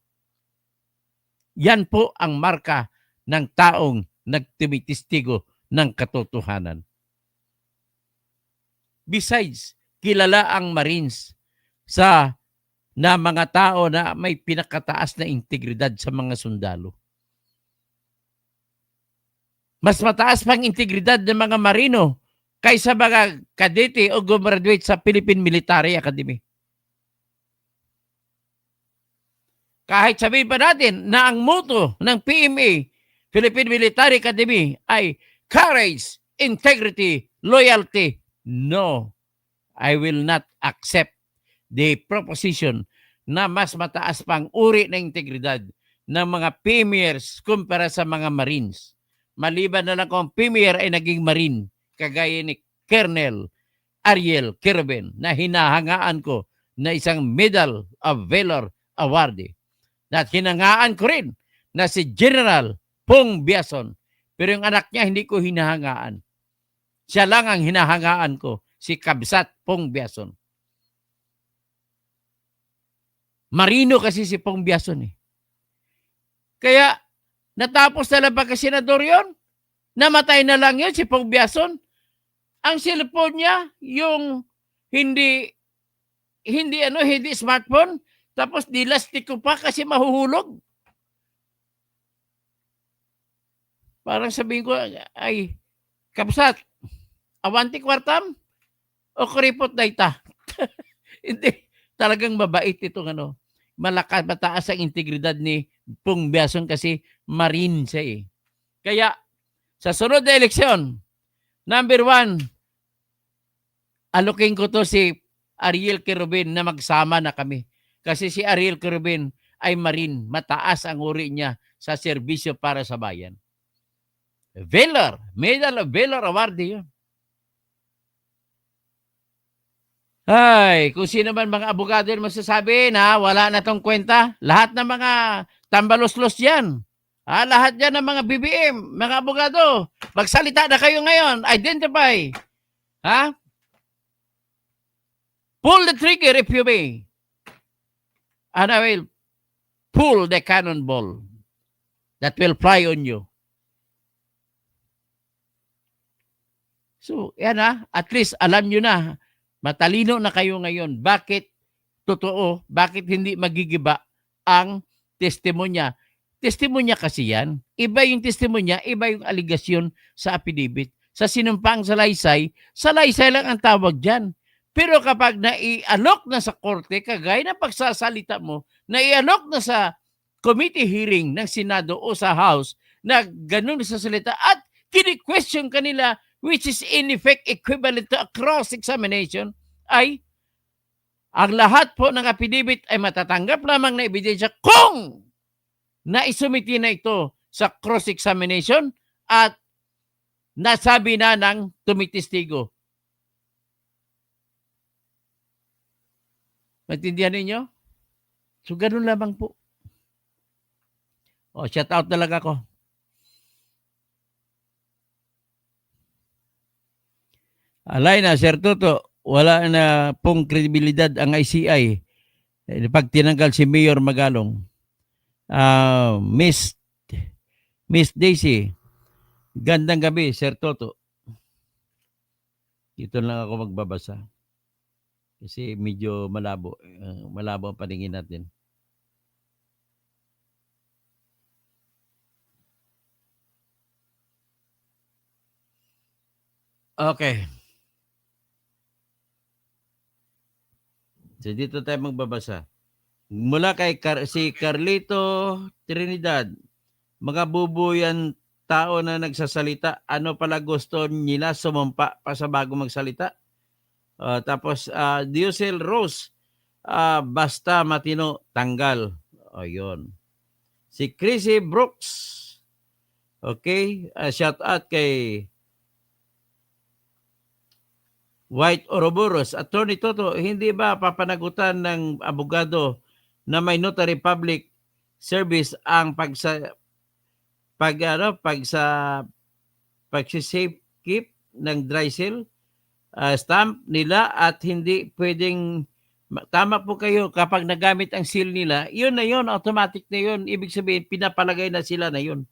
Yan po ang marka ng taong nagtumitistigo ng katotohanan. Besides, kilala ang Marines na mga tao na may pinakataas na integridad sa mga sundalo. Mas mataas pang integridad ng mga Marino kaysa mga kadete o gumraduate sa Philippine Military Academy. Kahit sabihin pa natin na ang motto ng PMA, Philippine Military Academy, ay courage, integrity, loyalty. No, I will not accept the proposition na mas mataas pang uri ng integridad ng mga PMers kumpara sa mga Marines. Maliban na lang kung PMer ay naging Marine, kagaya ni Colonel Ariel Kirben na hinahangaan ko na isang Medal of Valor awardee. At hinangaan ko rin na si General Pong Biason. Pero yung anak niya hindi ko hinahangaan. Siya lang ang hinahangaan ko, si Kabsat Pong Biason. Marino kasi si Pong Biason eh. Kaya natapos na lang pagka-senador yun, namatay na lang yun si Pong Biason. Ang cellphone niya, yung hindi smartphone, tapos dilastik ko pa kasi mahuhulog. Parang sabihin ko, ay, kapsat, awanti kwartam o kuripot dayta. Hindi, talagang mabait itong ano. Malakas, mataas ang integridad ni Pung Biason kasi marine siya eh. Kaya, sa sunod na eleksyon, number 1, alokin ko to si Ariel Querubin na magsama na kami. Kasi si Ariel Querubin ay marine. Mataas ang uri niya sa serbisyo para sa bayan. Valor, Medal of Valor Award yun. Ay, kung sino man mga abogado yung masasabi na wala na tong kwenta, lahat ng mga tambalos-los yan. Lahat yan ng mga BBM, mga abogado, magsalita na kayo ngayon, identify. Ha? Pull the trigger if you may. And I will pull the cannonball that will fly on you. So, yan at least alam nyo na, matalino na kayo ngayon. Bakit totoo? Bakit hindi magigiba ang testimonya? Testimonya kasi yan. Iba yung testimonya, iba yung aligasyon sa affidavit. Sa sinumpang salaysay lang ang tawag dyan. Pero kapag naialok na sa korte, kagaya ng pagsasalita mo, naialok na sa committee hearing ng Senado o sa House na ganun sa salita at kini-question kanila which is in effect equivalent to a cross-examination, ay ang lahat po ng affidavit ay matatanggap lamang na ebidensya kung naisumiti na ito sa cross-examination at nasabi na ng tumitistigo. Maintindihan ninyo? So, ganun lamang po. Shout out talaga ako. Alay na, Sir Toto, wala na pong kredibilidad ang ICI pag tinanggal si Mayor Magalong. Miss Daisy, gandang gabi, Sir Toto. Dito lang ako magbabasa. Kasi medyo malabo. Malabo ang paningin natin. Okay. So dito tayo magbabasa. Mula kay si Carlito Trinidad, mga bubuyan tao na nagsasalita, ano pala gusto nila sumumpa pa sa bago magsalita? Tapos Diosel Rose, basta matino, tanggal. Ayun. Si Chrissy Brooks, okay, shout out kay White Ouroboros. Attorney Toto, hindi ba papanagutan ng abogado na may notary public service ang pag-safe keep ng dry seal stamp nila at hindi pwedeng tama po kayo kapag nagamit ang seal nila, yun na yun, automatic na yun. Ibig sabihin, pinapalagay na sila na yun.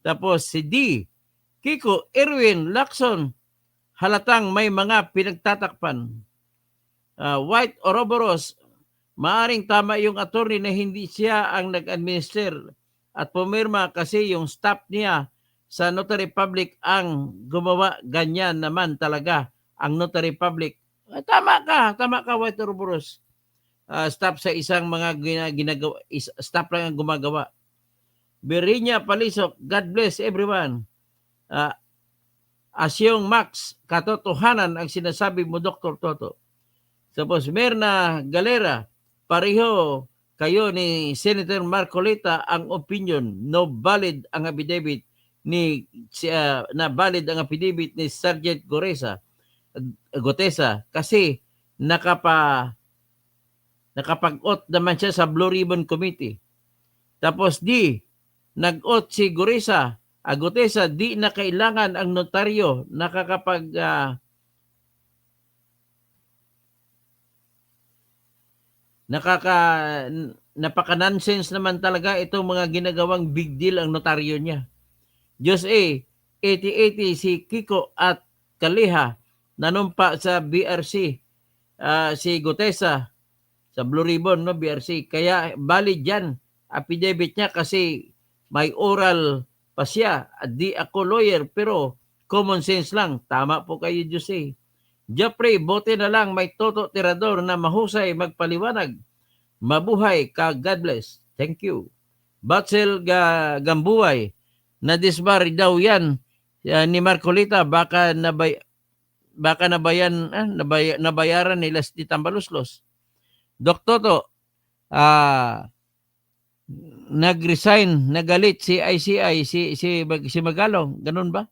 Tapos si D, Kiko, Erwin, Lacson, halatang may mga pinagtatakpan. White Ouroboros, maaring tama yung attorney na hindi siya ang nag-administer at pumirma kasi yung staff niya sa notary public ang gumawa. Ganyan naman talaga ang notary public. Tama ka White Ouroboros. Staff sa isang mga ginagawa, staff lang ang gumagawa. Berinya Palisok, God bless everyone. Asyong Max, katotohanan ang sinasabi mo, Dr. Toto. Tapos Merna Galera, pareho kayo ni Senator Marcolita ang opinion, no valid ang affidavit ni na valid ang affidavit ni Sergeant Gotesa kasi nakapag-ot naman siya sa Blue Ribbon Committee. Tapos nag-ot si Gotesa, di na kailangan ang notaryo napaka-nonsense naman talaga itong mga ginagawang big deal ang notaryo niya. Diyos 80-80 si Kiko at Kaliha nanumpa sa BRC, si Gotesa sa Blue Ribbon, no, BRC. Kaya valid yan, affidavit niya kasi may oral pa siya. Di ako lawyer, pero common sense lang. Tama po kayo, Jose. Jeffrey, bote na lang may Toto Tirador na mahusay magpaliwanag. Mabuhay ka, God bless. Thank you. Batsel Gambuay, na disbar daw yan ni Marcolita, baka nabayaran nila si Tambaluslos. Dok Toto, nag-resign, nagalit si ICI, si Magalong, ganun ba?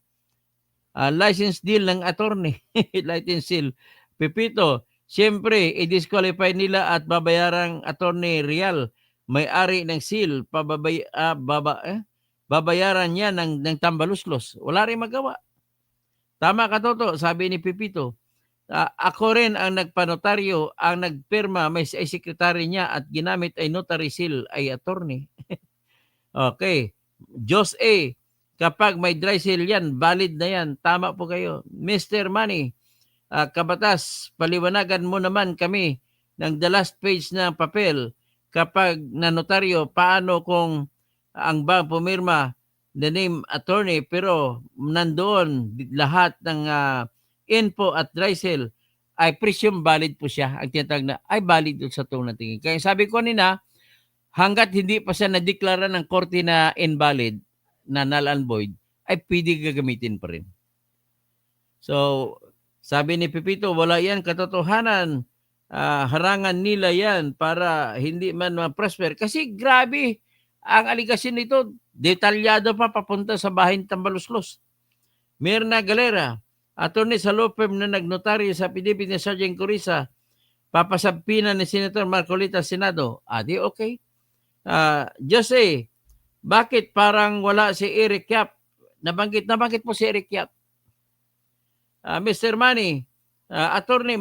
License deal ng attorney, license deal. Pipito, siyempre, i-disqualify nila at babayarang attorney Real, may-ari ng seal, babayaran niya ng Tambaluslos. Wala rin magawa. Tama ka, Toto, sabi ni Pipito. Ako rin ang nagpanotaryo, ang nagpirma, may sekretary niya at ginamit ay notary seal ay attorney. Okay. Diyos A, kapag may dry seal yan, valid na yan. Tama po kayo. Mr. Money, kabatas, paliwanagan mo naman kami ng the last page ng papel. Kapag nanotaryo, paano kung ang bank pumirma the name attorney pero nandoon lahat ng info at dry seal, I presume valid po siya. Ang tinatawag na ay valid doon sa tunong tingin. Kaya sabi ko nina, hanggat hindi pa siya nadeklara ng korte na invalid, na null and void, ay pwede gagamitin pa rin. So, sabi ni Pipito, wala yan katotohanan. Harangan nila yan para hindi man ma-prosper. Kasi grabe, ang aligasyon nito, detalyado pa papunta sa bahay ng Tambaluslos. Mirna Galera, attorney sa law firm na nagnotaryo sa PDP ni Sergeant Corisa, papasabpinan ni Senator Marcolita Senado. Di okay. Jose, bakit parang wala si Eric Yap? Nabanggit po si Eric Yap. Mr. Manny, attorney,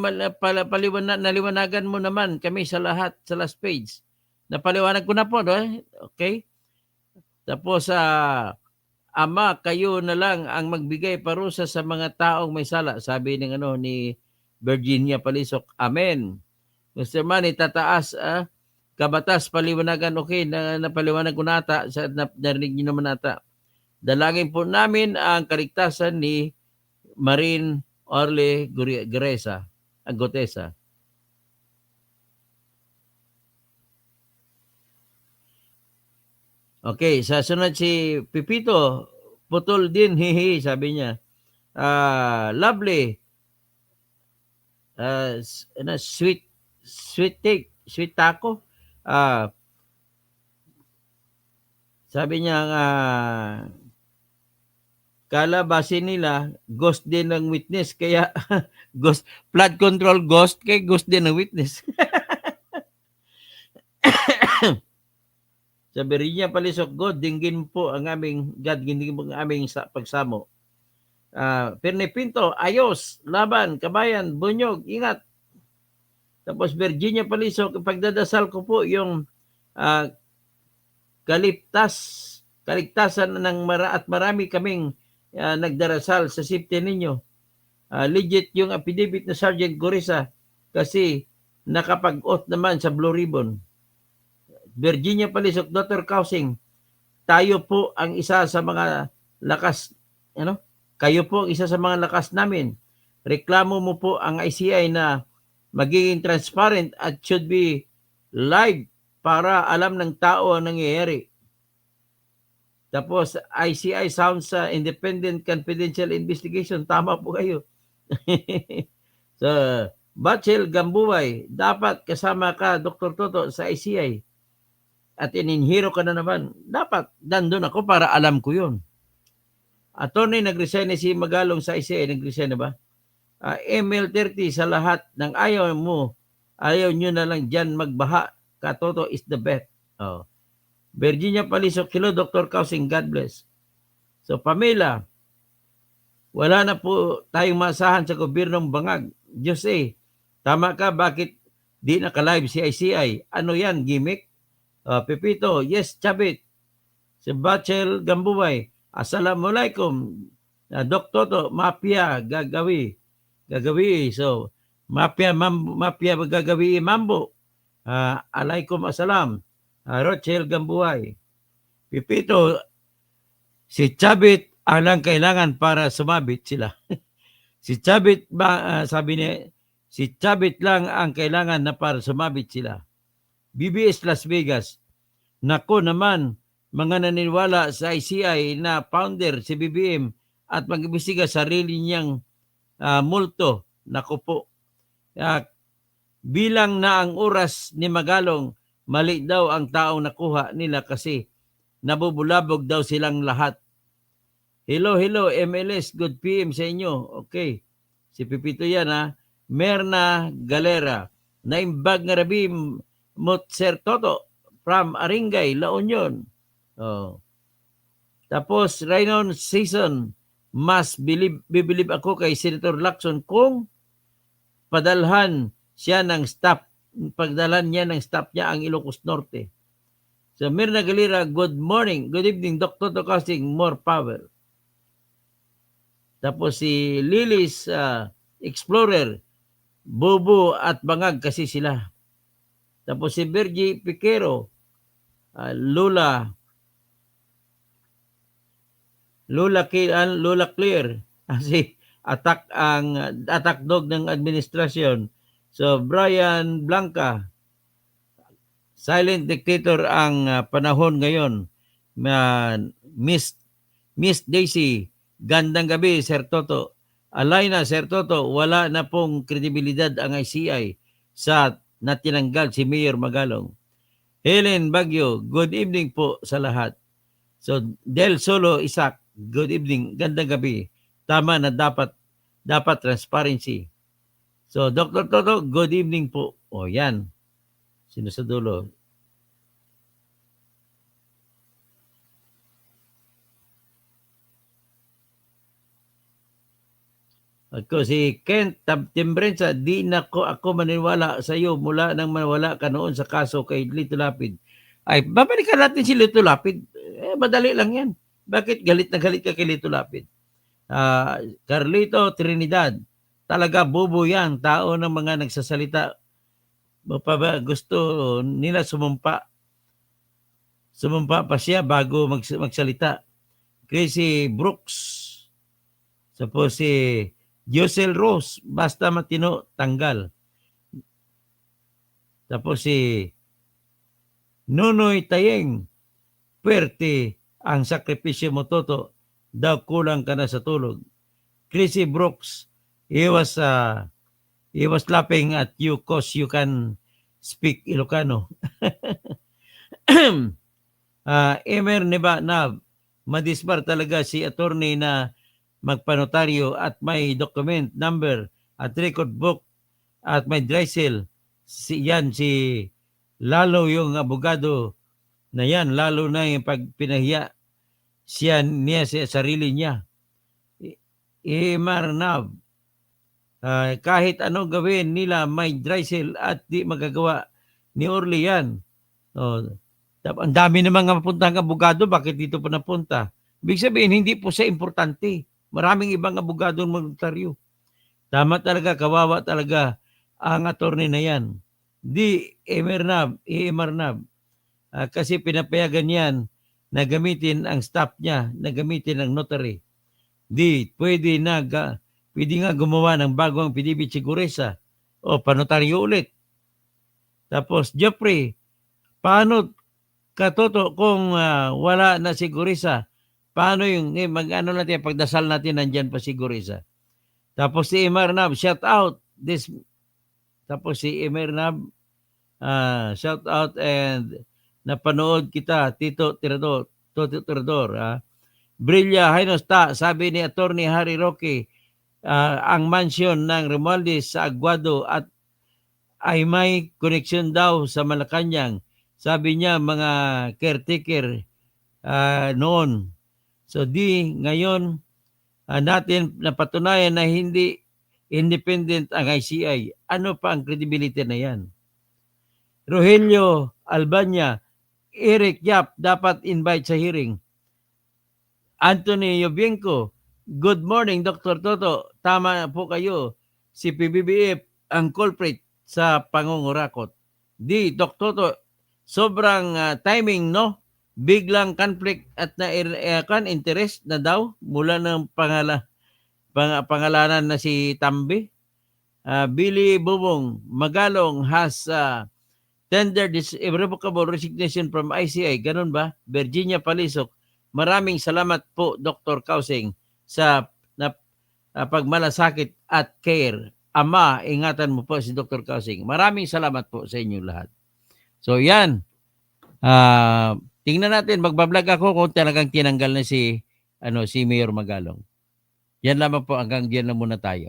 naliwanagan mo naman kami sa lahat, sa last page. Napaliwanag ko na po, no? Okay? Tapos, Ama, kayo na lang ang magbigay parusa sa mga taong may sala. Sabi ni Virginia Palisok. Amen. Mr. Manny, tataas, kabatas, paliwanagan, okay, napaliwanag ko nata, narinig nyo naman nata. Dalangin po namin ang kaligtasan ni Marin Orle Gotesa. Okay, sa sunod si Pipito, putol din, hihi, sabi niya. Lovely. Sweet taco. Sabi niya, kalabasin nila, ghost din ng witness. Kaya, flood control ghost, kay ghost din ng witness. Sabi rin niya, Palisok, God, dinggin po ang aming, God, dinggin po ang aming pagsamo. Perne Pinto, ayos, laban, kabayan, bunyog, ingat. Tapos Virginia Palisok, pagdadasal ko po yung kaligtasan ng at marami kaming nagdarasal sa safety ninyo. Legit yung affidavit na Sergeant Corisa kasi nakapag-oath naman sa Blue Ribbon. Virginia Palisok, Dr. Kausing, tayo po ang isa sa mga lakas, kayo po ang isa sa mga lakas namin. Reklamo mo po ang ICI na magiging transparent at should be live para alam ng tao ang nangyayari. Tapos, ICI sounds independent confidential investigation. Tama po kayo. So, Batsel Gambuay, dapat kasama ka, Dr. Toto, sa ICI. At ininhiro ka na naman. Dapat, nandun ako para alam ko yun. Attorney, nag-resign na si Magalong sa ICI. Nag-resign na ba? ML30 sa lahat ng ayaw mo, ayaw nyo na lang dyan magbaha. Katoto is the best. Virginia Palisok, hello Dr. Kausing, God bless. So Pamela, wala na po tayong masahan sa gobyernong Bangag. Jose, tama ka, bakit di naka-live si ICI? Ano yan, gimmick? Pepito, yes, Chabit. Si Bachel Gambuay, Assalamualaikum. Dok Toto, mafia, gagawi. So, mafia gagawi, mambo. Alaikum assalam. Rochelle Gambuay. Pipito, Si Chavit ang lang kailangan para sumabit sila. Si Chavit ba, sabi niya, si Chavit lang ang kailangan na para sumabit sila. BBS Las Vegas, nako naman, mga naniniwala sa ICI na founder si BBM at mag-imbestiga sarili niyang multo. Nako po, ah, bilang na ang oras ni Magalong, mali daw ang taong nakuha nila kasi nabubulabog daw silang lahat. Hello, MLS, good PM sa inyo. Okay, si Pipito yan ha. Merna Galera, naimbag nga rabi mot Sir Toto from Aringay, La Union. Oh. Tapos, Rhinon Season, mas bibilib ako kay Senator Lacson kung padalhan siya ng staff, pagdalhan niya ng staff niya ang Ilocos Norte. So, Mirna Galera, good morning, good evening, Dr. Tocasting, more power. Tapos si Lilis Explorer, bobo at bangag kasi sila. Tapos si Virgie Piquero, Lola Clear, kasi attack dog ng administrasyon. So Brian Blanca, silent dictator ang panahon ngayon. Miss Daisy, gandang gabi Sir Toto. Alay na Sir Toto, wala na pong kredibilidad ang ICI sa natinanggal si Mayor Magalong. Helen Bagyo, good evening po sa lahat. So Del Solo Isaac, good evening, gandang gabi. Tama na dapat transparency. So Dr. Toto, good evening po. O yan, sino sa dulo? Ako si Kent Timbrensa, di na ako maniwala sa iyo mula nang mawala ka noon sa kaso kay Lito Lapid. Ay, babalikan natin si Lito Lapid. Madali lang yan. Bakit galit na galit ka kay Lito Lapid? Carlito Trinidad, talaga bobo yan. Tao ng mga nagsasalita. Gusto nila sumumpa. Sumumpa pa siya bago magsalita. Crazy Brooks. Tapos si Yosel Rose, basta matino, tanggal. Tapos si Nonoy Tayeng, puwerte ang sakripisyo mo, Toto, daw kulang ka na sa tulog. Chrissy Brooks, he was laughing at you cause you can speak Ilocano. Emer Neba na madispar talaga si attorney na magpanotaryo at may document number at record book at may dry cell. Si lalo yung abogado na yan, lalo na yung pag pinahiya niya sa sarili niya. Marnab, kahit ano gawin nila, may dry cell at di magagawa ni Orly yan. Ang dami namang napuntang abogado, bakit dito pa napunta? Ibig sabihin, hindi po siya importante. Maraming ibang abogado magnotaryo. Tama talaga, kawawa talaga ang attorney na yan. Di Emarnab. Kasi pinapayagan yan na gamitin ang staff niya, na gamitin ang notary. Di, pwede nga gumawa ng bagong PDB Siguresa o panotaryo ulit. Tapos, Jeffrey, paano katoto kung wala na Siguresa? Paano yung mag-ano natin, pagdasal natin nandyan pa Siguresa? Tapos si Emarnab, shout out. Tapos si Emarnab, shout out and napanood kita, Tito Tirador. Brilla Haynosta, sabi ni Attorney Harry Roque, ang mansion ng Romualdez sa Aguado at ay may connection daw sa Malacanang. Sabi niya mga caretaker noon. So ngayon natin napatunayan na hindi independent ang ICI. Ano pa ang credibility na yan? Rogelio Albania, Eric Yap dapat invite sa hearing. Anthony Yobienko, good morning Dr. Toto. Tama po kayo. Si PBBF ang culprit sa pangungurakot. Di, Dr. Toto, sobrang timing, no? biglang conflict at interest na daw mula ng pangalanan na si Tambi. Billy Bubong Magalong has tendered his irrevocable resignation from ICI. Ganun ba? Virginia Palisok, maraming salamat po Dr. Kausing sa pagmalasakit at care. Ama, ingatan mo po si Dr. Kausing. Maraming salamat po sa inyo lahat. So yan. Tingnan natin, magbablog ako kung talagang tinanggal na si Mayor Magalong. Yan lamang po, hanggang diyan na muna tayo.